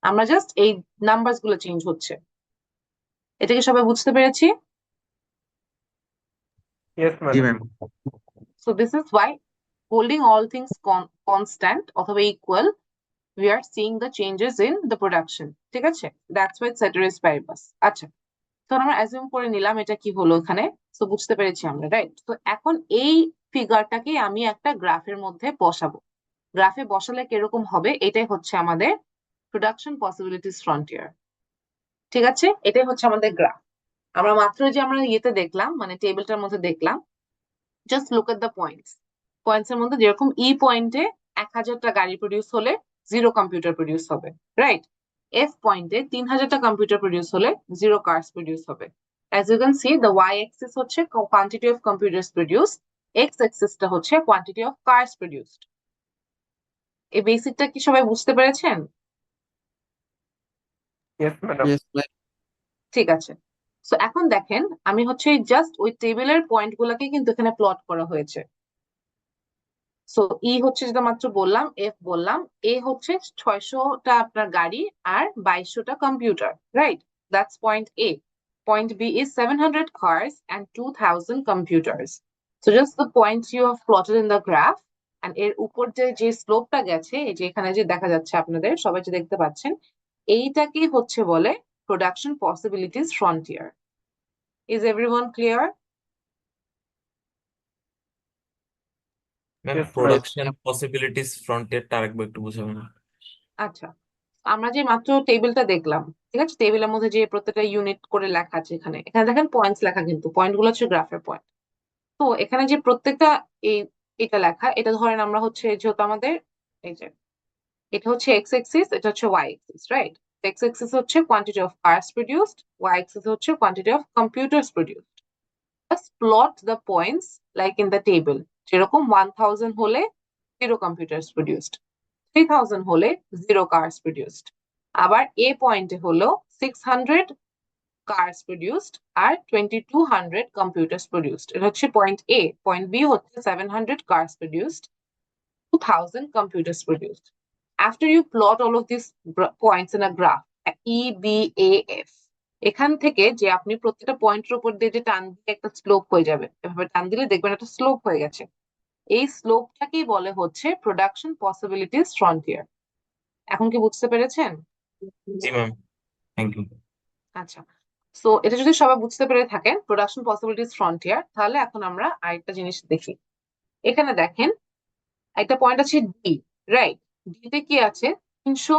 আমরা জাস্ট এই নাম্বারস গুলো চেঞ্জ হচ্ছে। এটা কি সবাই বুঝতে পেরেছি? Yes G madam. Ma'am. So this is why holding all things constant অথবা equal, we are seeing the changes in the production, ঠিক আছে? That's why ceteris paribus. আচ্ছা, তো আমরা অ্যাজিউম করে নিলাম এটা কি হলো এখানে, তো বুঝতে পেরেছি আমরা, রাইট? তো এখন এই ফিগারটাকে আমি একটা গ্রাফের মধ্যে বসাবো। গ্রাফে বসালে কিরকম হবে, এটাই হচ্ছে আমাদের প্রোডাকশন পসিবিলিটিস ফ্রন্টিয়ার, ঠিক আছে? এটাই হচ্ছে আমাদের গ্রাফ। আমরা মাত্র যে আমরা ইয়েতে দেখলাম, মানে টেবিলটার মধ্যে দেখলাম, just look at the points. Points এর মধ্যে যেরকম ই পয়েন্টে 1000টা গাড়ি প্রডিউস হলে 0 কম্পিউটার প্রডিউস হবে, রাইট? এফ পয়েন্টে 3000টা কম্পিউটার প্রডিউস হলে 0 কার্স প্রডিউস হবে। As you can see, the Y axis হচ্ছে quantity of computers produce, X এক্সিসটা হচ্ছে কোয়ান্টিটি অফ কার্স প্রডিউসড। এই বেসিকটা কি সবাই বুঝতে পেরেছেন? Yes madam. Yes, ma'am. ঠিক আছে। সো এখন দেখেন, আমি হচ্ছে জাস্ট ওই টেবিলের পয়েন্ট গুলাকে কিন্তু এখানে প্লট করা হয়েছে। সো ই হচ্ছে যেটা মাত্র বললাম, এফ বললাম, এ হচ্ছে 600টা আপনার গাড়ি আর 2200টা computer, right? That's point A. Point B is 700 cars and 2000 computers. So just the points you have plotted in the graph, and এর উপর যে স্লোপটা গেছে, এই যে এখানে যে দেখা যাচ্ছে আপনাদের সবাই যে দেখতে পাচ্ছেন, এইটাকে হচ্ছে বলে production possibilities frontier. Is everyone clear? Ma'am Yes, ma'am. Production possibilities ফ্রন্টিয়ারটা আরেকবার একটু বোঝাবেন? আচ্ছা, আমরা যে মাত্র টেবিলটা দেখলাম, ঠিক আছে, টেবিলের মধ্যে যে প্রত্যেকটা ইউনিট করে লেখা আছে, এখানে এখানে দেখেন পয়েন্টস লেখা, কিন্তু পয়েন্ট গুলো হচ্ছে গ্রাফের পয়েন্ট। তো এখানে যে প্রত্যেকটা এই এটা লেখা, এটা ধরেন আমরা হচ্ছে যেহেতু আমাদের এই যে এটা হচ্ছে এক্স এক্সিস, এটা হচ্ছে Y axis, right? X axis হচ্ছে quantity of cars produced, Y axis হচ্ছে quantity of computers produced. Just plot the points like in the table, যেরকম 1000 হলে 0 কম্পিউটার্স প্রডিউসড, 3000 হলে 0 cars produced, আবার এ পয়েন্টে হলো 600 cars produced আর 2200 computers produced, এটা হচ্ছে পয়েন্ট এ। পয়েন্ট বি হচ্ছে 700 cars produced, 2000 computers produced. After you plot all of these points in a graph, E, B, A, F, এখান থেকে যে আপনি প্রত্যেকটা পয়েন্টের উপর দিয়ে যে টান দিয়ে একটা স্লোপ হয়ে যাবে, এভাবে টান দিলে দেখবেন একটা স্লোপ হয়ে গেছে। এই স্লোপটাকেই বলে হচ্ছে প্রোডাকশন পসিবিলিটিস ফ্রন্টিয়ার। এখন কি বুঝতে পেরেছেন? জি ম্যাম, থ্যাংক ইউ। আচ্ছা, সো এটা যদি সবাই বুঝতে পেরে থাকেন প্রোডাকশন পসিবিলিটিস ফ্রন্টিয়ার, তাহলে এখন আমরা আরেকটা জিনিস দেখি। এখানে দেখেন একটা পয়েন্ট আছে ডি, রাইট? ডিতে কি আছে? 300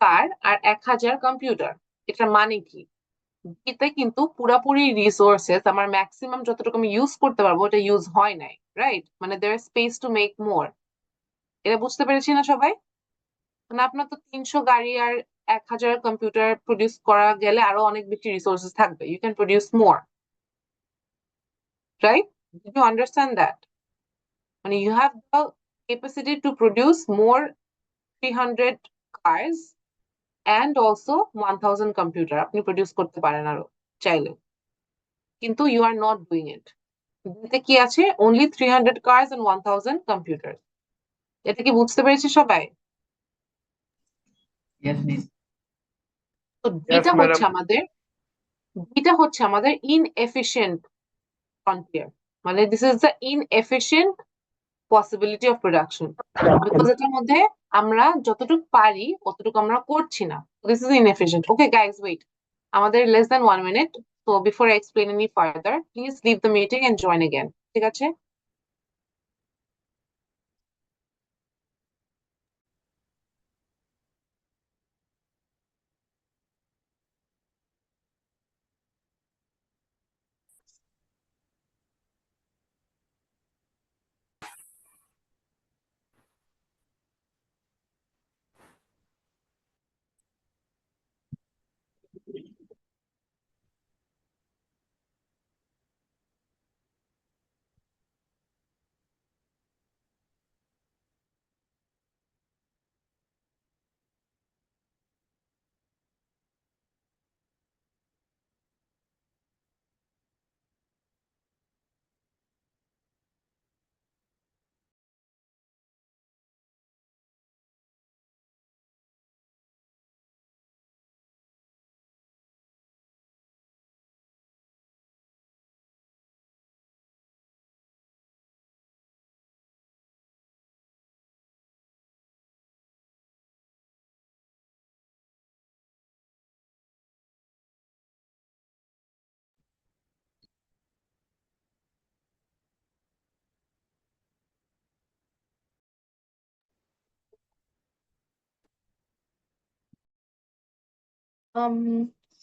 কার আর 1000 কম্পিউটার। এটার মানে কি? ডিতে কিন্তু পুরাপুরি রিসোর্সেস আমার ম্যাক্সিমাম যতটুকু আমি ইউজ করতে পারবো এটা ইউজ হয় নাই, রাইট? মানে দেয়ার স্পেস টু মেক মোর। এটা বুঝতে পেরেছি না সবাই? মানে আপনার তো 300 গাড়ি আর 1000 কম্পিউটার প্রডিউস করা গেলে আরো অনেক বেশি রিসোর্সেস থাকবে, you can produce more, right? Did you understand that? মানে you have the capacity to produce more 300 cars and also 1000 computer আপনি প্রডিউস করতে পারেন আরো চাইলে, কিন্তু you are not doing it. দিতে কি আছে? Only 300 cars and 1000 computer. এটা কি বুঝতে পেরেছে সবাই? তো Yes, madam. বিটা হচ্ছে আমাদের ইনএফিশিয়েন্ট ফ্রন্টিয়ার, মানে this is the inefficient possibility of production, because এটার মধ্যে আমরা যতটুকু পারি অতটুকু আমরা করছি না, this is inefficient. Okay guys, wait, আমাদের less than 1 minute, so before I explain any further, please leave the meeting and join again. ঠিক আছে?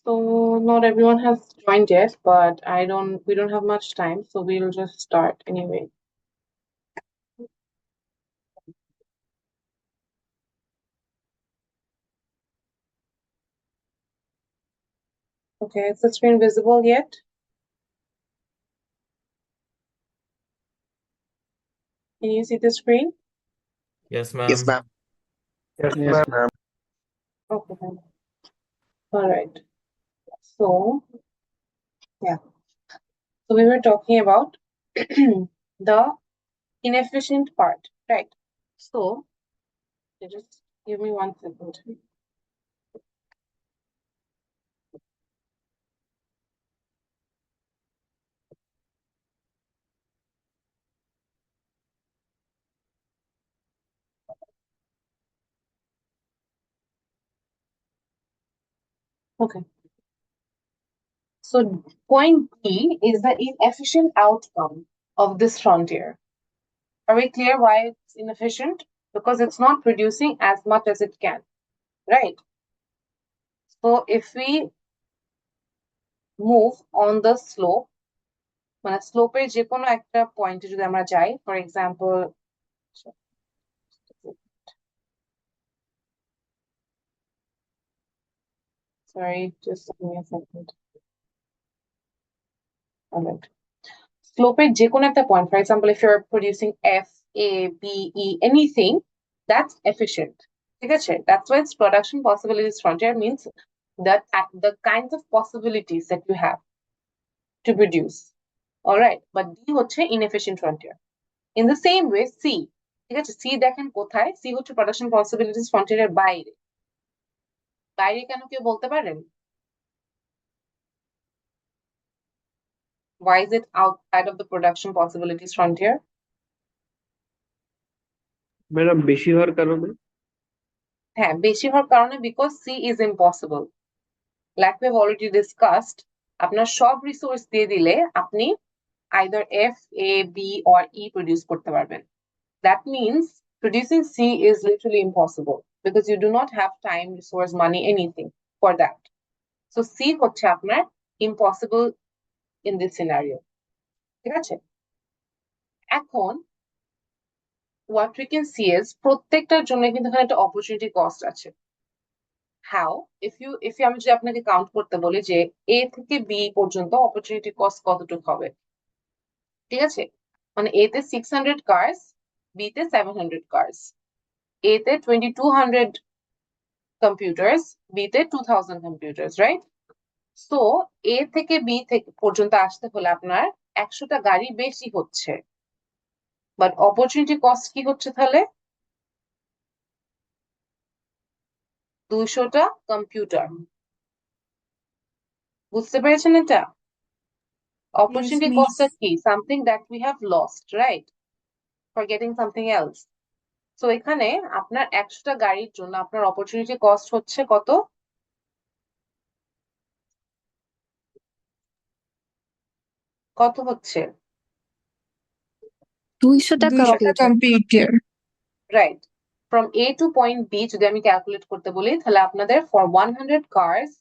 So not everyone has joined yet, but we don't have much time, so we'll just start anyway. Okay, is the screen visible yet? Can you see the screen? Yes, Yes, ma'am. ma'am. Yes, Yes, ma'am. Okay, then. All right. So, yeah. So we were talking about the inefficient part, right? So, just give me 1 second. Okay. So point B is the inefficient outcome of this frontier. Are we clear why it's inefficient? Because it's not producing as much as it can, right? So if we move on the slope, মানে স্লোপের যে কোনো একটা পয়েন্টে যদি আমরা যাই, for example sorry, just give me a second. All right. Slopeর যে কোনো একটা point, for example, if you're producing F, A, B, E, anything, that's efficient. ঠিক আছে? That's why its production possibilities frontier means that the kinds of possibilities that you have to produce. All right, but D হচ্ছে inefficient frontier. In the same way, C, ঠিক আছে? C দেখেন কোথায়? C হচ্ছে production possibilities frontier এর বাইরে। বাইরে কেন কেউ বলতে পারেন? Why is it outside of the production possibilities frontier? Madam বেশি হওয়ার কারণে। হ্যাঁ, বেশি হওয়ার কারণে, because C is impossible. Like we've already discussed, আপনার সব রিসোর্স দিয়ে দিলে আপনি either F, A, B or E produce করতে পারবেন. That means producing C is literally impossible because you do not have time, resource, money, anything for that. So C হচ্ছে আপনার impossible in this scenario. ঠিক আছে? এখন what we can see is প্রত্যেকটার জন্য কিন্তু এখানে একটা opportunity cost আছে. How? If আমি যদি আপনাকে কাউন্ট করতে বলি যে A থেকে B পর্যন্ত opportunity cost কতটুকু হবে, ঠিক আছে? মানে A তে 600 cars, B তে 700 cars, A তে 2200 computers, B তে 2000 computers, right? So A থেকে B থেকে পর্যন্ত আসতে হলে আপনার 100টা গাড়ি বেশি হচ্ছে, বাট অপরচুনিটি কস্ট কি হচ্ছে তাহলে? 200টা কম্পিউটার। বুঝতে পেরেছেন এটা? অপরচুনিটি কস্টটা কি? Something that we have lost, right, for getting something else. তো এখানে আপনার 100টা গাড়ির জন্য আপনার অপরচুনিটি কস্ট হচ্ছে কত? কত হচ্ছে? 200টা computer. Right. From A to point B যদি আমি ক্যালকুলেট করতে বলি তাহলে আপনাদের for 100 cars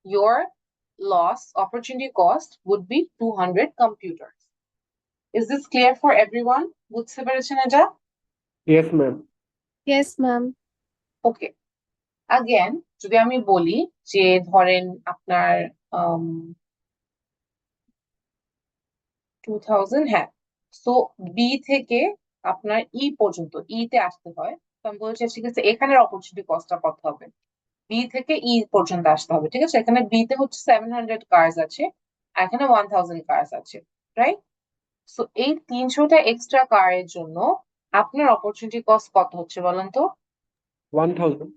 your loss opportunity cost would be 200 computers. Is this clear for everyone? বুঝতে পেরেছেন এটা? Yes ma'am. Yes, ma'am. ওকে, again যদি আমি বলি যে ধরেন আপনার 2000, হ্যাঁ, সো বি থেকে আপনার ই পর্যন্ত, ই তে আসতে হয়, তো আমি বলছি ঠিক আছে এখানের অপরচুনিটি কস্টটা কত হবে? বি থেকে ই পর্যন্ত আসতে হবে, ঠিক আছে? এখানে বি তে হচ্ছে 700 কার্স আছে, আর এখানে 1000 কার্স আছে, রাইট? সো এই 300টা এক্সট্রা কারের জন্য আপনার অপরচুনিটি কস্ট কত হচ্ছে বলেন তো? 1000।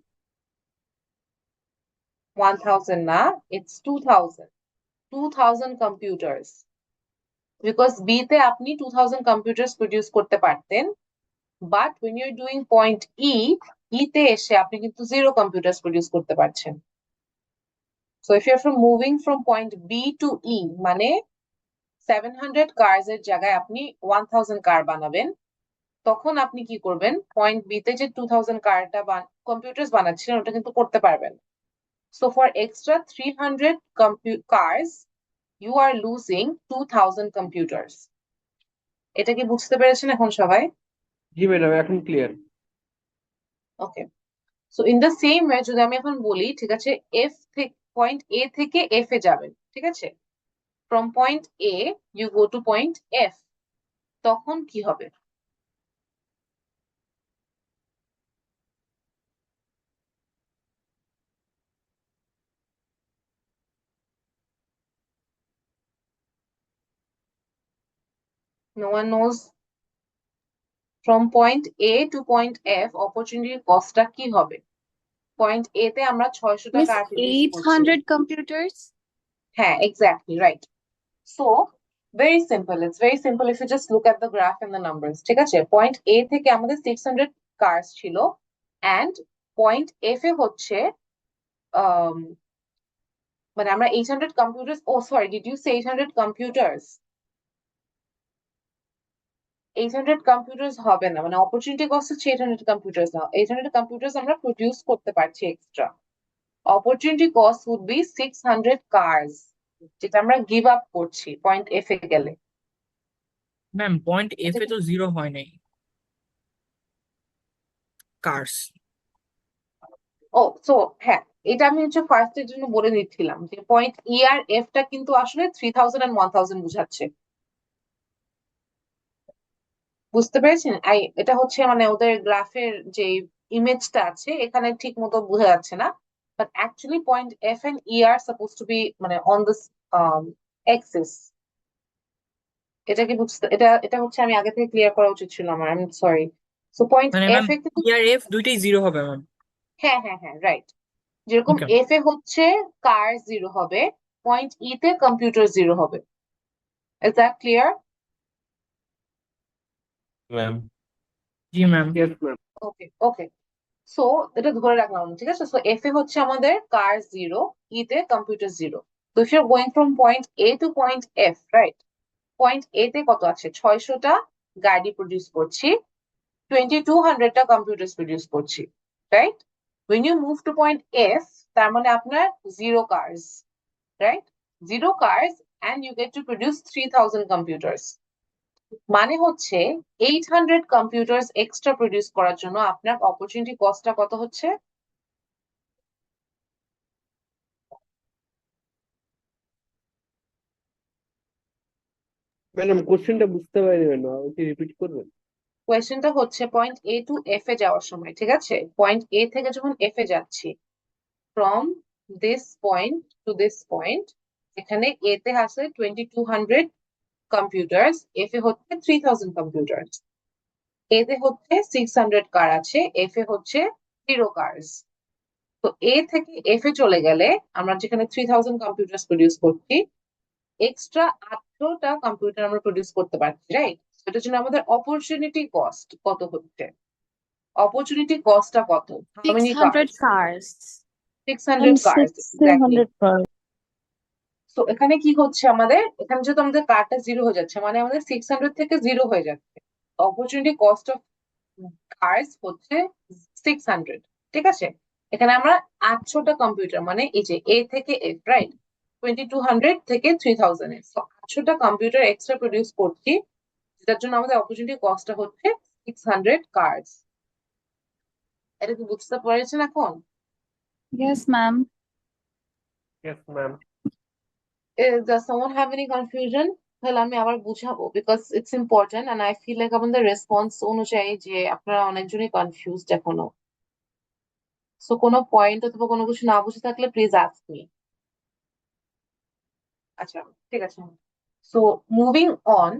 1000 না, ইটস 2000 computers, বিকজ বি তে আপনি 2000 computers প্রডিউস করতে পারতেন, but when you're doing point E, E তে এসে আপনি কিন্তু 0 computers প্রডিউস করতে পারছেন। So if you're from moving from point B to E, মানে 700 cars এর জায়গায় আপনি 1000 কার বানাবেন, তখন আপনি কি করবেন? পয়েন্ট বি তে যে 2000 কারটা কম্পিউটার্স বানাচ্ছিলেন ওটা কিন্তু করতে পারবেন। So for extra 300 cars, you are losing 2000 computers. এটা কি বুঝতে পেরেছেন এখন সবাই? জি ম্যাডাম, এখন clear. Okay, so in the same way যদি আমি এখন বলি ঠিক আছে এফ থেকে পয়েন্ট এ থেকে এফ এ যাবেন, ঠিক আছে? From point A you go to point F, তখন কি হবে? No one knows? From point A to point F opportunity কস্টটা কি হবে? পয়েন্ট এ তে আমরা 600টা Miss, কার প্রডিউস করছি। 800 computers? হ্যাঁ, exactly right. So very simple, it's very simple if you just look at the graph and the numbers, ঠিক আছে? Point এ থেকে আমাদের 600 কার্স ছিল, and পয়েন্ট এফ এ হচ্ছে মানে আমরা 800 computers, oh sorry, did you say 800 computers? 800 computers হবে না, মানে অপরচুনিটি কস্ট হচ্ছে 800 computers না, 800 computers আমরা প্রডিউস করতে পারছি extra. Opportunity cost would be 600 cars, যেটা আমরা গিভ আপ করছি পয়েন্ট এফ এ গেলে। ম্যাম পয়েন্ট এফ এ তো 0 হয় নাই কার্স। ও সো হ্যাঁ, এটা আমি হচ্ছে ফার্স্ট এর জন্য বলে দিচ্ছিলাম যে পয়েন্ট ই আর এফ টা কিন্তু আসলে 3000 and 1000 বুঝাচ্ছে। বুঝতে পেরেছেন? এটা হচ্ছে মানে ওদের গ্রাফের যে ইমেজটা আছে এখানে ঠিক মতো বোঝা যাচ্ছে না, but actually point F and E are suppose to be মানে অন দিস এক্সিস। এটা কি বুঝতে, এটা হচ্ছে আমি আগে থেকে ক্লিয়ার করা উচিত ছিল আমার, I am sorry. So point মানে এফ ম্যাম এ কিন্তু ই আর এফ দুইটাই 0 হবে ম্যাম। হ্যাঁ হ্যাঁ হ্যাঁ রাইট, যেরকম ওকে এফ এ হচ্ছে কার 0 হবে, পয়েন্ট ই তে কম্পিউটার 0 হবে। Is that clear? Ma'am. G ma'am. Yes ma'am. Okay okay, so এটা ধরে রাখলাম, ঠিক আছে? সো এফ এ হচ্ছে আমাদের কার 0, ই তে কম্পিউটার 0। তো if you are going from point A to point F, right, point A তে কত আছে? 600টা গাড়ি প্রডিউস করছি, 2200টা কম্পিউটার প্রডিউস করছি, right? when you move to point F, তার মানে আপনার 0 cars, right? 0 cars and you get to produce 3000 computers. মানে হচ্ছে 800 computers এক্সট্রা প্রডিউস করার জন্য আপনার অপরচুনিটি কস্টটা কত হচ্ছে? ম্যাডাম কোশ্চেনটা বুঝতে পারিনি ম্যাডাম, আমাকে রিপিট করবেন? কোয়েশ্চেনটা হচ্ছে পয়েন্ট এ টু এফ এ যাওয়ার সময়, ঠিক আছে? পয়েন্ট এ থেকে যখন এফ এ যাচ্ছি, from this point to this point, এখানে এ তে আছে 2200 computers, এফ এ হচ্ছে 3000 computers, এতে হচ্ছে 600 কার আছে, এফ এ হচ্ছে 0 cars। তো এ থেকে এফ এ চলে গেলে আমরা যেখানে 3000 কম্পিউটার প্রডিউস করছি, এক্সট্রা 800টা কম্পিউটার আমরা প্রডিউস করতে পারছি, রাইট? এটার জন্য আমাদের অপরচুনিটি কস্ট কত হচ্ছে? অপরচুনিটি কস্টটা কত? How many 600 cars. 600 cars, exactly. 600 cars. তো এখানে কি হচ্ছে আমাদের, এখানে যেহেতু আমাদের কারটা জিরো হয়ে যাচ্ছে, মানে আমাদের 600 থেকে জিরো হয়ে যাচ্ছে। অপরচুনিটি কস্ট অফ কার্স হচ্ছে 600, ঠিক আছে? এখানে আমরা 800টা কম্পিউটার, মানে এই যে এ থেকে এফ, রাইট, 2200 থেকে 3000 এর, 800টা কম্পিউটার এক্সট্রা প্রডিউস করছি, যেটার জন্য আমাদের অপরচুনিটি কস্টটা হচ্ছে 600 কার্স। এটা কি বুঝতে পেরেছেন এখন? Yes, ma'am. Yes, ma'am. Does someone have any confusion? তাহলে আমি আবার বুঝাবো, because it's important and I feel like আমাদের রেসপন্স অনুযায়ী যে আপনারা অনেকজনই কনফিউজড এখনো। সো কোনো পয়েন্ট অথবা কোনো কিছু না বুঝে থাকলে প্লিজ আস্ক মি। আচ্ছা, ঠিক আছে। সো মুভিং অন,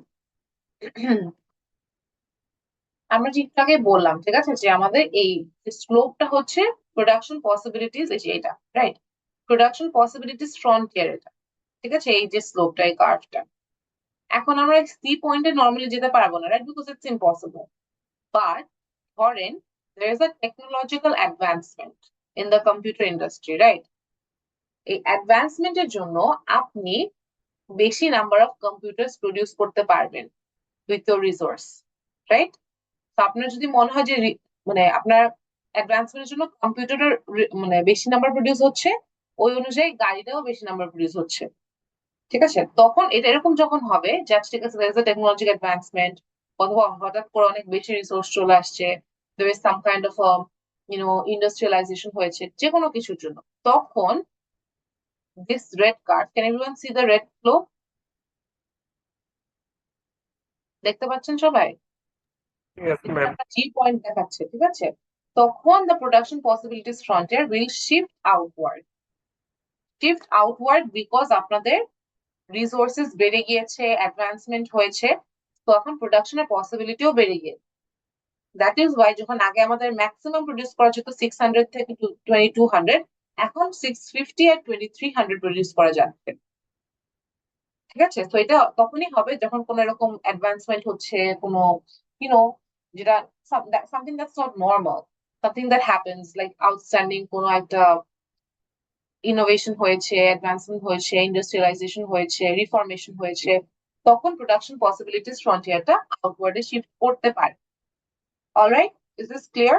আমরা যে একটু আগে বললাম, ঠিক আছে, যে আমাদের এই স্লোপটা হচ্ছে প্রোডাকশন পসিবিলিটিস, এই যে এটা, রাইট, প্রোডাকশন পসিবিলিটিস ফ্রন্টিয়ার, এটা, ঠিক আছে, এই যে স্লোপটা, এই কার্ভটা। এখন আমরা সি পয়েন্টে নর্মালি যেতে পারবো না, right, because it's impossible. But ধরেন there is a technological advancement in the computer industry, right? এই অ্যাডভান্সমেন্টের জন্য আপনি বেশি নাম্বার অফ কম্পিউটার্স প্রডিউস করতে পারবেন উইথ ইউর রিসোর্স, রাইট? তো আপনার যদি মনে হয় যে মানে আপনার অ্যাডভান্সমেন্টের জন্য কম্পিউটারের মানে বেশি নাম্বার প্রডিউস হচ্ছে, ওই অনুযায়ী গাড়িটাও বেশি নাম্বার প্রডিউস হচ্ছে, ঠিক আছে? তখন এটা এরকম যখন হবে যে আচ্ছা, ঠিক আছে, there is a technological advancement, অথবা হঠাৎ করে অনেক বেশি রিসোর্স চলে আসছে, there is some kind of a industrialization হয়েছে যে কোনো কিছুর জন্য, তখন this red card, can everyone see the red flow? দেখতে পাচ্ছেন সবাই? Yes, ma'am. জি পয়েন্ট দেখাচ্ছে, ঠিক আছে? তখন the production possibilities frontier will shift outward because আপনাদের রিসোর্সেস বেড়ে গিয়েছে, অ্যাডভান্সমেন্ট হয়েছে, তো এখন প্রোডাকশনের পসিবিলিটিও বেড়ে গিয়েছে। দ্যাট ইজ ওয়াই যখন আগে আমাদের ম্যাক্সিমাম প্রডিউস করা যেত 600 থেকে 2200, এখন 650 আর 2300 প্রডিউস করা যাচ্ছে, ঠিক আছে? তো এটা তখনই হবে যখন কোনো এরকম অ্যাডভান্সমেন্ট হচ্ছে, কোনো ইউনো যেটা something that's not normal, something that happens like outstanding, কোনো একটা ইনোভেশন হয়েছে, অ্যাডভান্সমেন্ট হয়েছে, ইন্ডাস্ট্রিয়ালাইজেশন হয়েছে, রিফরমেশন হয়েছে, তখন প্রোডাকশন পসিবিলিটিস ফ্রন্টিয়ারটা আউটওয়ার্ডে শিফট করতে পারে। Alright, is this clear?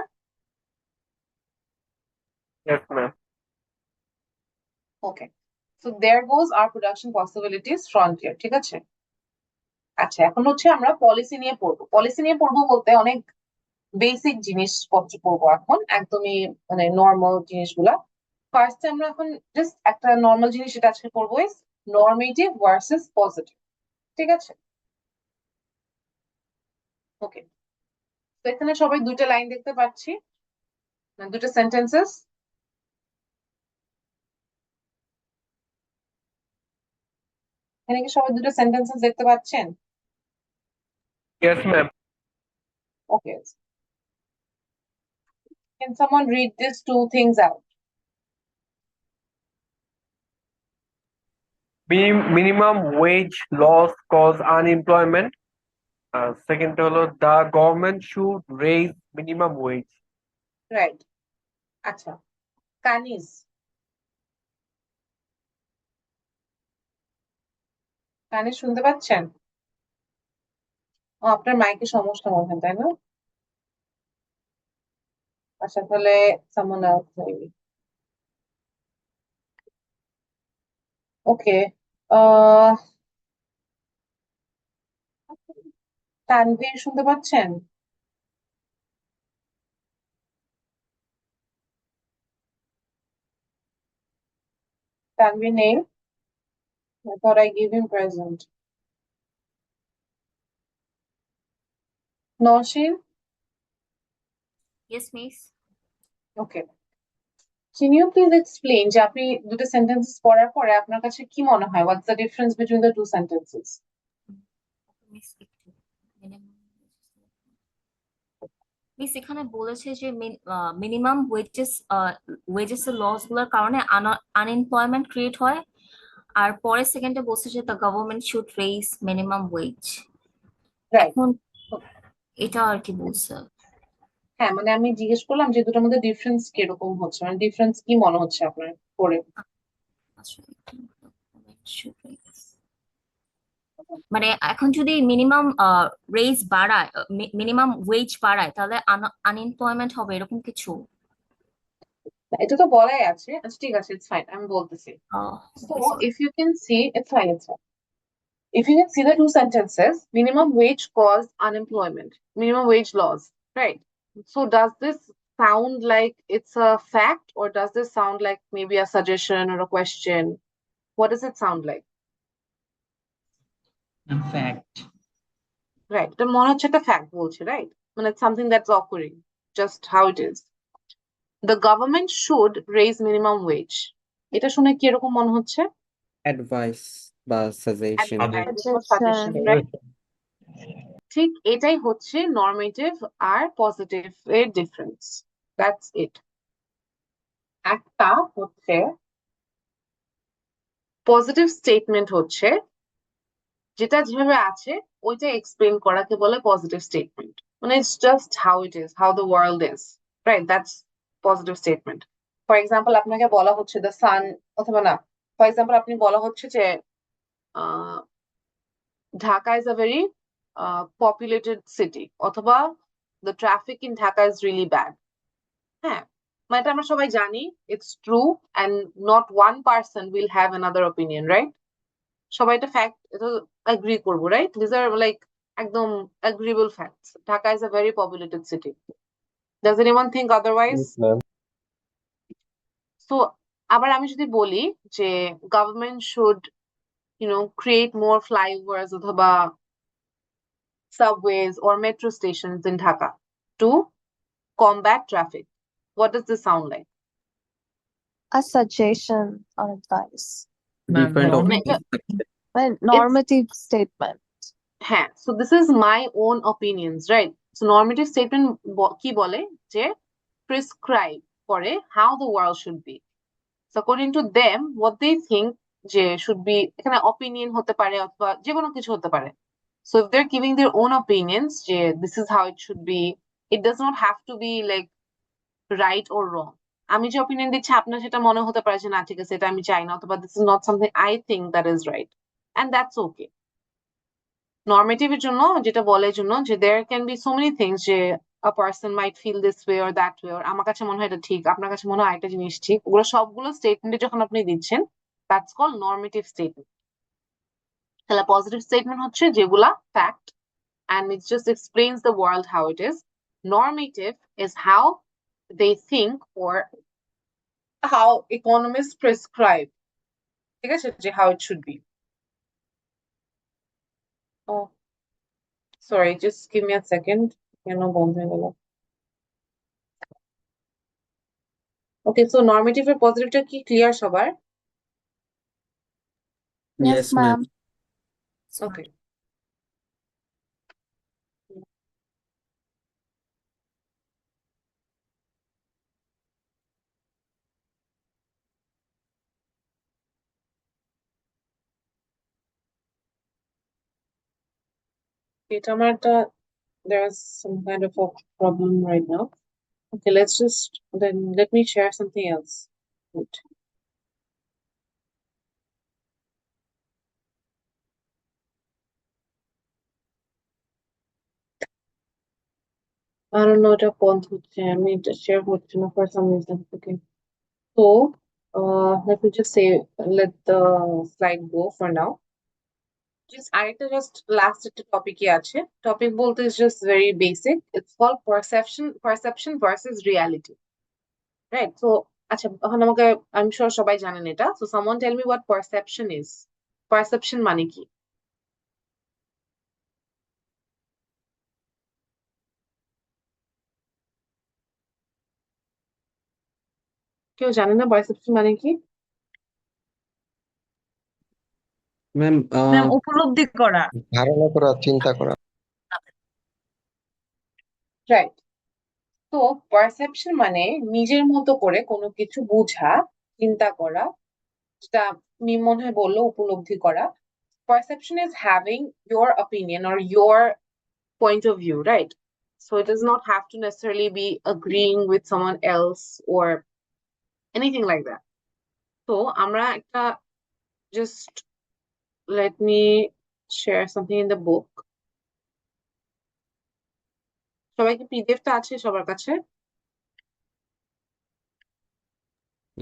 Yes, ma'am. Okay, so there goes our production possibilities frontier, ঠিক আছে? আচ্ছা, এখন হচ্ছে আমরা পলিসি নিয়ে পড়বো। পলিসি নিয়ে পড়বো বলতে অনেক বেসিক জিনিসপত্র পড়বো এখন, একদমই মানে নর্মাল জিনিসগুলা। ফার্স্টে আমরা এখন জাস্ট একটা নর্মাল জিনিস যেটা আজকে পড়বো ইজ নর্মেটিভ ভার্সেস পজিটিভ, ঠিক আছে? ওকে, তো এখানে সবাই দুইটা লাইন দেখতে পাচ্ছি, দুটো সেন্টেন্সেস। এখানে কি সবাই দুটো সেন্টেন্সেস দেখতে পাচ্ছেন? Yes, ma'am. Okay, can someone read these two things out? Minimum wage laws cause unemployment. Second হলো the government should raise minimum wage. Right. আচ্ছা, কানিজ, কানিজ শুনতে পাচ্ছেন? ও, আপনার মাইকে সমস্যা মনে হয়, তাই না? আচ্ছা, তাহলে someone else maybe. ওকে, তানভীর শুনতে পাচ্ছেন? তানভীর নেই? I thought I gave him present. Nosheen? Yes, miss. Okay. Can you please explain যে আপনি দুটো সেন্টেন্সেস পড়ার পরে আপনার কাছে কি মনে হয়, what's the difference between the two sentences? Miss, minimum. Miss এখানে বলেছে যে মিনিমাম ওয়েজেস এর লস গুলোর কারণে আনএমপ্লয়মেন্ট ক্রিয়েট হয়, আর পরের সেকেন্ডে বলছে যে the government should raise minimum wedge. Right. এখন এটা আর কি বলছে। হ্যাঁ, মানে আমি জিজ্ঞেস করলাম যে দুটোর মধ্যে ডিফারেন্স কিরকম হচ্ছে, মানে ডিফারেন্স কি মনে হচ্ছে আপনার পড়ে? মানে এখন যদি মিনিমাম রেইজ বাড়ায়, মিনিমাম ওয়েজ বাড়ায়, তাহলে আনএমপ্লয়মেন্ট হবে এরকম কিছু? এটা তো বলাই আছে। আচ্ছা ঠিক আছে, ইটস ফাইন, আমি বলতেছি। So if you can see, it's fine, it's fine. If you can see the two sentences, minimum wage caused unemployment, minimum wage laws, right? So does this sound like it's a fact, or does this sound like maybe a suggestion or a question? What does it sound like? Fact. Right. এটা মনে হচ্ছে একটা fact বলছে, right? মানে it's something that's occurring, just how it is. The government should raise minimum wage. এটা শুনে কি এরকম মনে হচ্ছে? অ্যাডভাইস বা সাজেশন। Suggestion, right? ঠিক এটাই হচ্ছে নর্মেটিভ আর পজিটিভ এর ডিফারেন্স। That's it. একটা হচ্ছে পজিটিভ স্টেটমেন্ট, হচ্ছে যেটা যেভাবে আছে ওইটা এক্সপ্লেন করাকে বলে পজিটিভ স্টেটমেন্ট। মানে it's just how it is, how the world is, right? That's positive statement. For example আপনাকে বলা হচ্ছে দ্য সান, অথবা না, ফর এক্সাম্পল আপনি বলা হচ্ছে যে Dhaka is a very populated city, অথবা the traffic in Dhaka is really bad. হ্যাঁ, মানে এটা আমরা সবাই জানি, it's true, and not one person will have another opinion, right? সবাই এটা ফ্যাক্ট, এটা এগ্রি করবো, রাইট? দিস আর লাইক একদম agreeable facts. Dhaka is a very populated city. Does anyone think otherwise? So আবার আমি যদি বলি যে government should create more flyovers অথবা subways or metro stations in Dhaka to combat traffic, what does this sound like? A suggestion or advice. Different Normative statement. হ্যাঁ, so this is my own opinions, right? So normative statement কি বলে যে prescribe করে how the world should be. So according to them, what they think যে should be, এখানে opinion হতে পারে অথবা যে কোনো কিছু হতে পারে। So if they're giving their own opinions যে this is how it should be, it does not have to be like right or wrong. আমি যে opinion দিচ্ছি আপনার সেটা মনে হতে পারে যে না ঠিক আছে এটা আমি চাই না, অথবা this is not something I think that is right, and that's okay. Normative এর জন্য যেটা বলে জন্য যে there can be so many things যে a person might feel this way or that way, or আমার কাছে মনে হয় এটা ঠিক, আপনার কাছে মনে হয় একটা জিনিস ঠিক, ওগুলো সবগুলো স্টেটমেন্টে যখন আপনি দিচ্ছেন, that's called normative statement. তাহলে পজিটিভ স্টেটমেন্ট হচ্ছে যেগুলা fact and it just explains the world how it is. Normative is how they think or how economists prescribe, ঠিক আছে, যে how it should be. Oh, sorry, just give me a second. কেন বন্ধ হয়ে গেল? Okay, so normative এর পজিটিভটা কি clear সবার? Yes, ma'am. Okay. এটা আমার একটা, there's some kind of a problem right now. Okay, let's just then let me share something else. Wait. I don't know এটা বন্ধ হচ্ছে, আমি এটা share হচ্ছে না for some reason. Okay, so let me just say, let the slide go for now. Just আরেকটা just last একটা টপিকই আছে, টপিক বলতে is just very basic. It's called perception versus reality, right? So আচ্ছা, এখন আমাকে, I'm sure সবাই জানেন এটা, so someone tell me what perception is. Perception মানে কি? কেউ জানে না perception মানে কি? ম্যাম উপলব্ধি করা। ধারণা করা, চিন্তা করা। Right. তো পারসেপশন মানে নিজের মতো করে কোনো কিছু বোঝা, চিন্তা করা, যেটা মিম মনে হয় বললো উপলব্ধি করা। Perception is having your opinion or your point of view, right? So it does not have to necessarily be agreeing with someone else or anything like that. So আমরা একটা just let me share something in the book. সবাই কি PDF টা আছে সবার কাছে?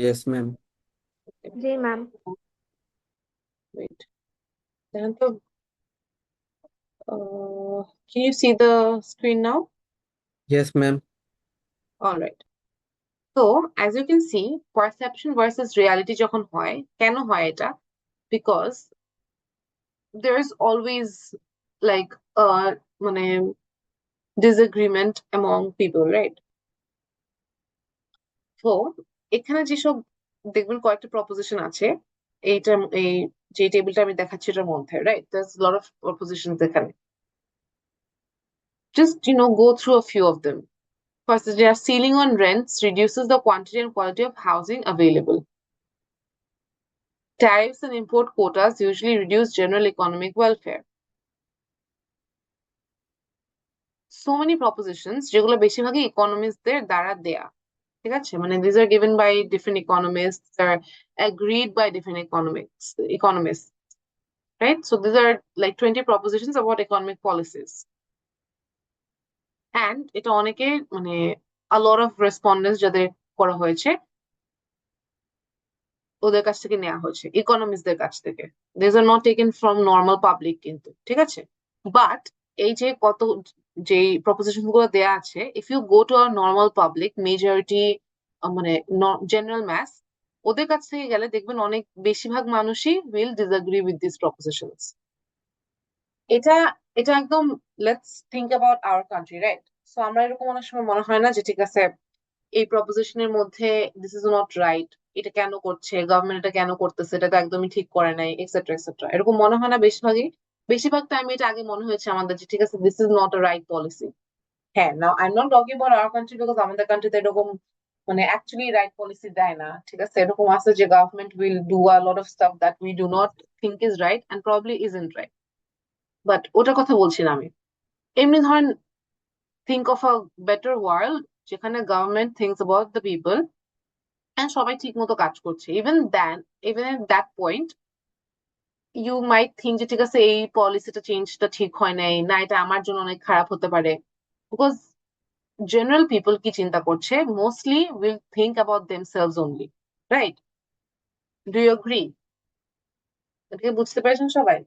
Yes, ma'am. জি ma'am. Wait. Then তো can you see the screen now? Yes, ma'am. All right. So as you can see, perception versus reality যখন হয়, কেন হয় এটা? Because there's always like মানে disagreement among people, right? So এখানে যেসব দেখবেন কয়েকটা প্রপোজিশন আছে, এইটা এই যে টেবিলটা আমি দেখাচ্ছি এটার মধ্যে, right? There's a lot of propositions এখানে. Just go through a few of them. First, their ceiling on rents reduces the quantity and quality of housing available. Tariffs and import quotas usually reduce general economic welfare. So many propositions যেগুলো বেশিরভাগই ইকোনমিস্টদের দ্বারা দেয়া, ঠিক আছে? মানে these are given by different economists, are agreed by different economists, right? So these are like 20 propositions about economic policies. And এটা অনেকে মানে a lot of respondents যাদের করা হয়েছে ওদের কাছ থেকে নেওয়া হয়েছে, ইকোনমিস্টদের কাছ থেকে। These are not taken from normal public কিন্তু, ঠিক আছে? But এই যে কত যে প্রপোজিশন গুলো দেয়া আছে, if you go to a normal public majority মানে জেনারেল ম্যাস, ওদের কাছ থেকে গেলে দেখবেন অনেক বেশিরভাগ মানুষই will disagree with these propositions. এটা এটা একদম let's think about our country, right? So আমরা এরকম অনেক সময় মনে হয় না যে ঠিক আছে এই প্রপোজিশনের মধ্যে this is not right, এটা কেন করছে গভর্নমেন্ট, এটা কেন করতেছে, এটা তো একদমই ঠিক করে নাই, এক্সেট্রা এক্সেট্রা, এরকম মনে হয় না বেশিরভাগ টাইমে এটা আগে মনে হয়েছে আমাদের যে ঠিক আছে this is not a right policy. হ্যাঁ, now I'm not talking about our country because আমাদের কান্ট্রিতে এরকম মানে actually right policy দেয় না, ঠিক আছে? এরকম আছে যে government will do a lot of stuff that we do not think is right and probably isn't right, but ওটার কথা বলছি না আমি। এমনি ধরেন think of a better world যেখানে government thinks about the people and সবাই ঠিক মতো কাজ করছে, even at that point you might think যে ঠিক আছে এই পলিসিটা চেঞ্জটা ঠিক হয় নাই, না এটা আমার জন্য অনেক খারাপ হতে পারে, because general people কি চিন্তা করছে mostly will think about themselves only, right? Do you agree? এটাকে বুঝতে পেরেছেন সবাই?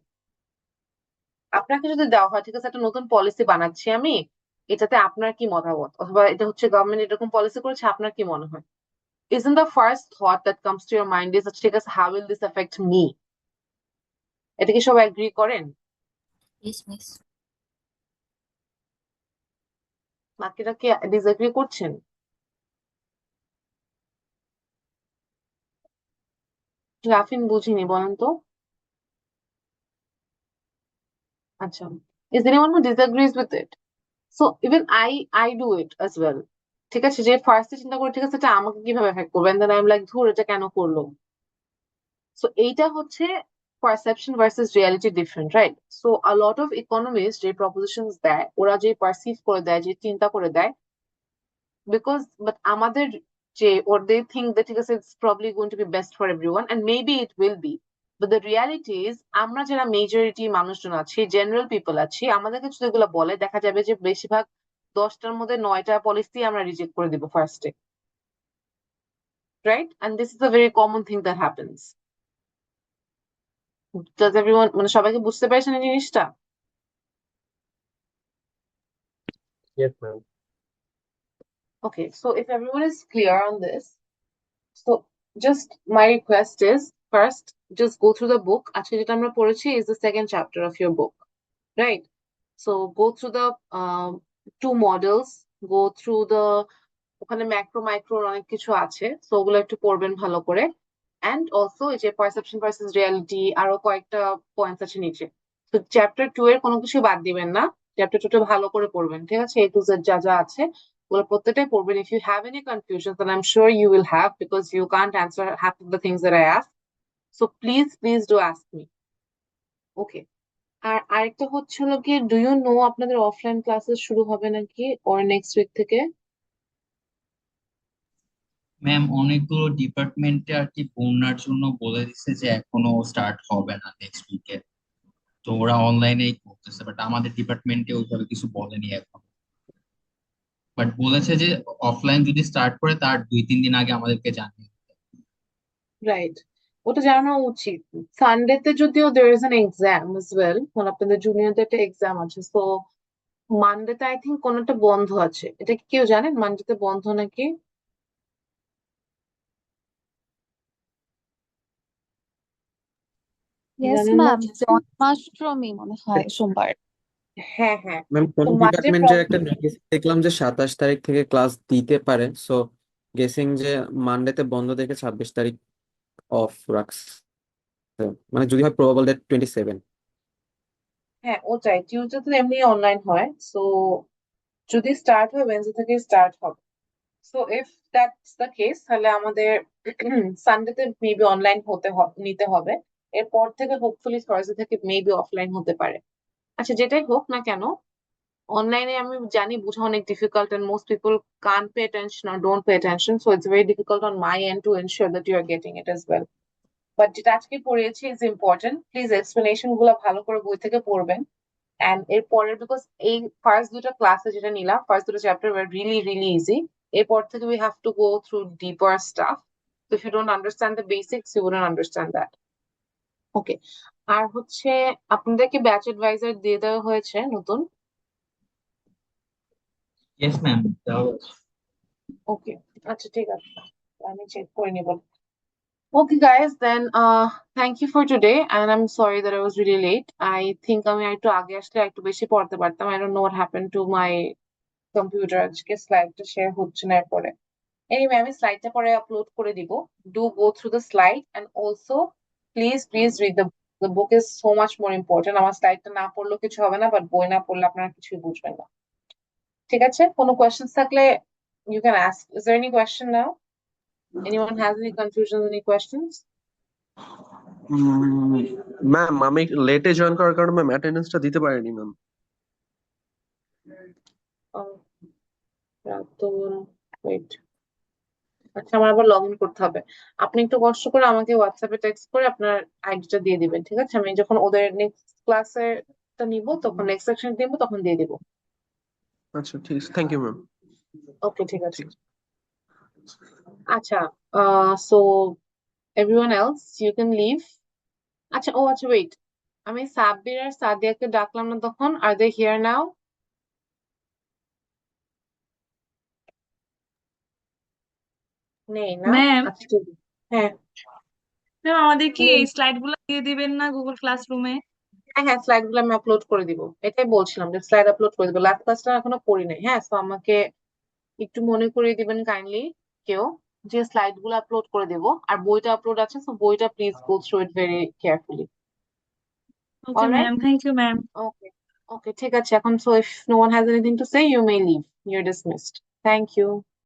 আপনাকে যদি দেওয়া হয় ঠিক আছে একটা নতুন পলিসি বানাচ্ছি আমি, এটাতে আপনার কি মতামত, অথবা এটা হচ্ছে গভর্নমেন্ট এরকম পলিসি করেছে, আপনার কি মনে হয়? Isn't the first thought that comes to your mind is ঠিক আছে how will this affect me? এটা কি সবাই এগ্রি করেন? Yes, miss. বাকিরা কি ডিসএগ্রি করছেন? রাফিন বুঝিনি, বলেন তো। আচ্ছা, is anyone who disagrees with it? So even I do it as well. ঠিক আছে, যে ফার্স্টে চিন্তা করে ঠিক আছে এটা আমাকে কিভাবে এফেক্ট করবে, and then I'm like ধুর এটা কেন করলো। So এইটা হচ্ছে perception versus reality different, right? So a lot of economists যে propositions দেয়, ওরা যে perceive করে দেয়, যে চিন্তা করে দেয়, but আমাদের যে or they think that ঠিক আছে it's probably going to be best for everyone and maybe it will be, but the reality is আমরা যারা মেজরিটি মানুষজন আছি, জেনারেল পিপল আছি, আমাদেরকে যদি এগুলো বলে দেখা যাবে যে বেশিরভাগ 10টার মধ্যে 9টা পলিসি আমরা রিজেক্ট করে দিব ফার্স্টে, right? And this is a very common thing that happens. Does everyone মানে সবাইকে বুঝতে পেরেছেন এই জিনিসটা? Yes, ma'am. Okay, so if everyone is clear on this, so just my request is first just go through the book. আজকে যেটা আমরা পড়েছি is the second chapter of your book, right? So go through the two models, go through the ওখানে macro micro অনেক কিছু আছে, so ওগুলো একটু পড়বেন ভালো করে, and also এই যে পারসেপশন ভার্সেস রিয়ালিটি আরো কয়েকটা পয়েন্টস আছে নিচে। তো চ্যাপ্টার 2 এর কোনো কিছু বাদ দিবেন না, চ্যাপ্টার 2টা ভালো করে পড়বেন, ঠিক আছে? A to Z যা যা আছে ওগুলো প্রত্যেকটাই পড়বেন। If you have any confusions, then I'm sure you will have because you can't answer half of the things that I ask. So please do ask me. Okay. আর আরেকটা হচ্ছিল কি, do you know আপনাদের offline classes শুরু হবে নাকি ওর next week থেকে? Ma'am অনেকগুলো ডিপার্টমেন্টে আর কি বন্যার জন্য বলে দিচ্ছে যে এখনো স্টার্ট হবে না নেক্সট উইকে, তো ওরা অনলাইনেই করতেছে, বাট আমাদের ডিপার্টমেন্টে ওইভাবে কিছু বলেনি এখন, বাট বলেছে যে অফলাইন যদি স্টার্ট করে তার 2-3 দিন আগে আমাদেরকে জানিয়ে দিতে। রাইট, ওটা জানানো উচিত। সানডেতে যদিও there is an exam as well, মানে আপনাদের জুনিয়রদের একটা এক্সাম আছে, সো মানডেতে আই থিঙ্ক কোনোটা বন্ধ আছে। এটা কি কেউ জানেন মানডেতে বন্ধ নাকি? Yes, জানেন না? ma'am. জন্মাষ্টমী মনে হয় সোমবার। হ্যাঁ হ্যাঁ, ম্যাম কোন তো মানডে ডিপার্টমেন্টের একটা নোটিস দেখলাম যে 27 তারিখ থেকে ক্লাস দিতে পারে, সো গেসিং যে মানডেতে বন্ধ দেখে 26 তারিখ অফ রাখছে, মানে যদি হয় প্রবাবল ডেট 27। হ্যাঁ ওটাই, টিউসডে তো এমনি অনলাইন হয়, সো যদি স্টার্ট হয় ওয়েডনেসডে থেকে স্টার্ট হবে। So if that's the case তাহলে আমাদের সানডেতে মেবি অনলাইন নিতে হবে, এরপর থেকে হোপফুলি থার্সডে থেকে মেবি অফলাইন হতে পারে। আচ্ছা যেটাই হোক না কেন, অনলাইনে আমি জানি বোঝা অনেক difficult and most people can't pay attention or don't pay attention, so it's very difficult on my end to ensure that you are getting it as well. But যেটা আজকে পড়িয়েছি is important, please explanation গুলো ভালো করে বই থেকে পড়বেন। And এরপরের because এই ফার্স্ট দুটো ক্লাসে যেটা নিলাম, ফার্স্ট দুটো চ্যাপ্টার were really easy, এরপর থেকে we have to go through deeper stuff, so if you don't understand the basics you wouldn't understand that. Okay, আর হচ্ছে আপনাদেরকে ব্যাচ অ্যাডভাইজার দিয়ে দেওয়া হয়েছে নতুন? Yes ma'am. ওকে, আচ্ছা ঠিক আছে, আমি চেক করে নিব। Okay guys, then thank you for today, and I'm sorry that I was really late. I think আমি একটু আগে আসলে একটু বেশি পড়তে পারতাম। I don't know what happened to my computer, আজকে স্লাইডটা শেয়ার হচ্ছে না এরপরে। Anyway, আমি স্লাইডটা পরে আপলোড করে দিব। Do go through the slide and also please read the book is so much more important. আমার স্লাইডটা না পড়লেও কিছু হবে না, বাট বই না পড়লে আপনারা কিছুই বুঝবেন না। ঠিক আছে, কোনো কোয়েশ্চেন্স থাকলে you can ask. Is there any question now? Anyone has any confusions, any questions? Ma'am আমি লেটে জয়েন করার কারণে ম্যাম অ্যাটেন্ডেন্সটা দিতে পারিনি ম্যাম। ওয়েট, আচ্ছা আমার আবার লগ ইন করতে হবে। আপনি একটু কষ্ট করে আমাকে হোয়াটসঅ্যাপে টেক্সট করে আপনার আইডিটা দিয়ে দিবেন, ঠিক আছে? আমি যখন ওদের নেক্সট ক্লাসেরটা নিব, তখন নেক্সট সেকশন দিব, তখন দিয়ে দিব। আচ্ছা ঠিক আছে, থ্যাংক ইউ ম্যাম। ওকে ঠিক আছে। আচ্ছা so everyone else you can leave. আচ্ছা আচ্ছা ওয়েট, আমি সাব্বির আর সাদিয়াকে ডাকলাম না তখন, আর দে হিয়ার নাও? নেই না? ম্যাম আচ্ছা ঠিক আছে। হ্যাঁ ম্যাম আমাদের কি এই স্লাইড গুলো দিয়ে দিবেন না গুগল ক্লাসরুমে? হ্যাঁ স্লাইড গুলো আমি আপলোড করে দিব, এটাই বলছিলাম যে স্লাইড আপলোড করে দিব। লাস্ট ক্লাসটা এখনো করি নাই। হ্যাঁ, তো আমাকে একটু মনে করিয়ে দিবেন কাইন্ডলি কেউ, যে স্লাইড গুলো আপলোড করে দিব, আর বইটা আপলোড আছে, তো বইটা please go through it very carefully. Okay ma'am, thank you ma'am. Okay okay ঠিক আছে এখন, so if no one has anything to say you may leave, you are dismissed. Thank you.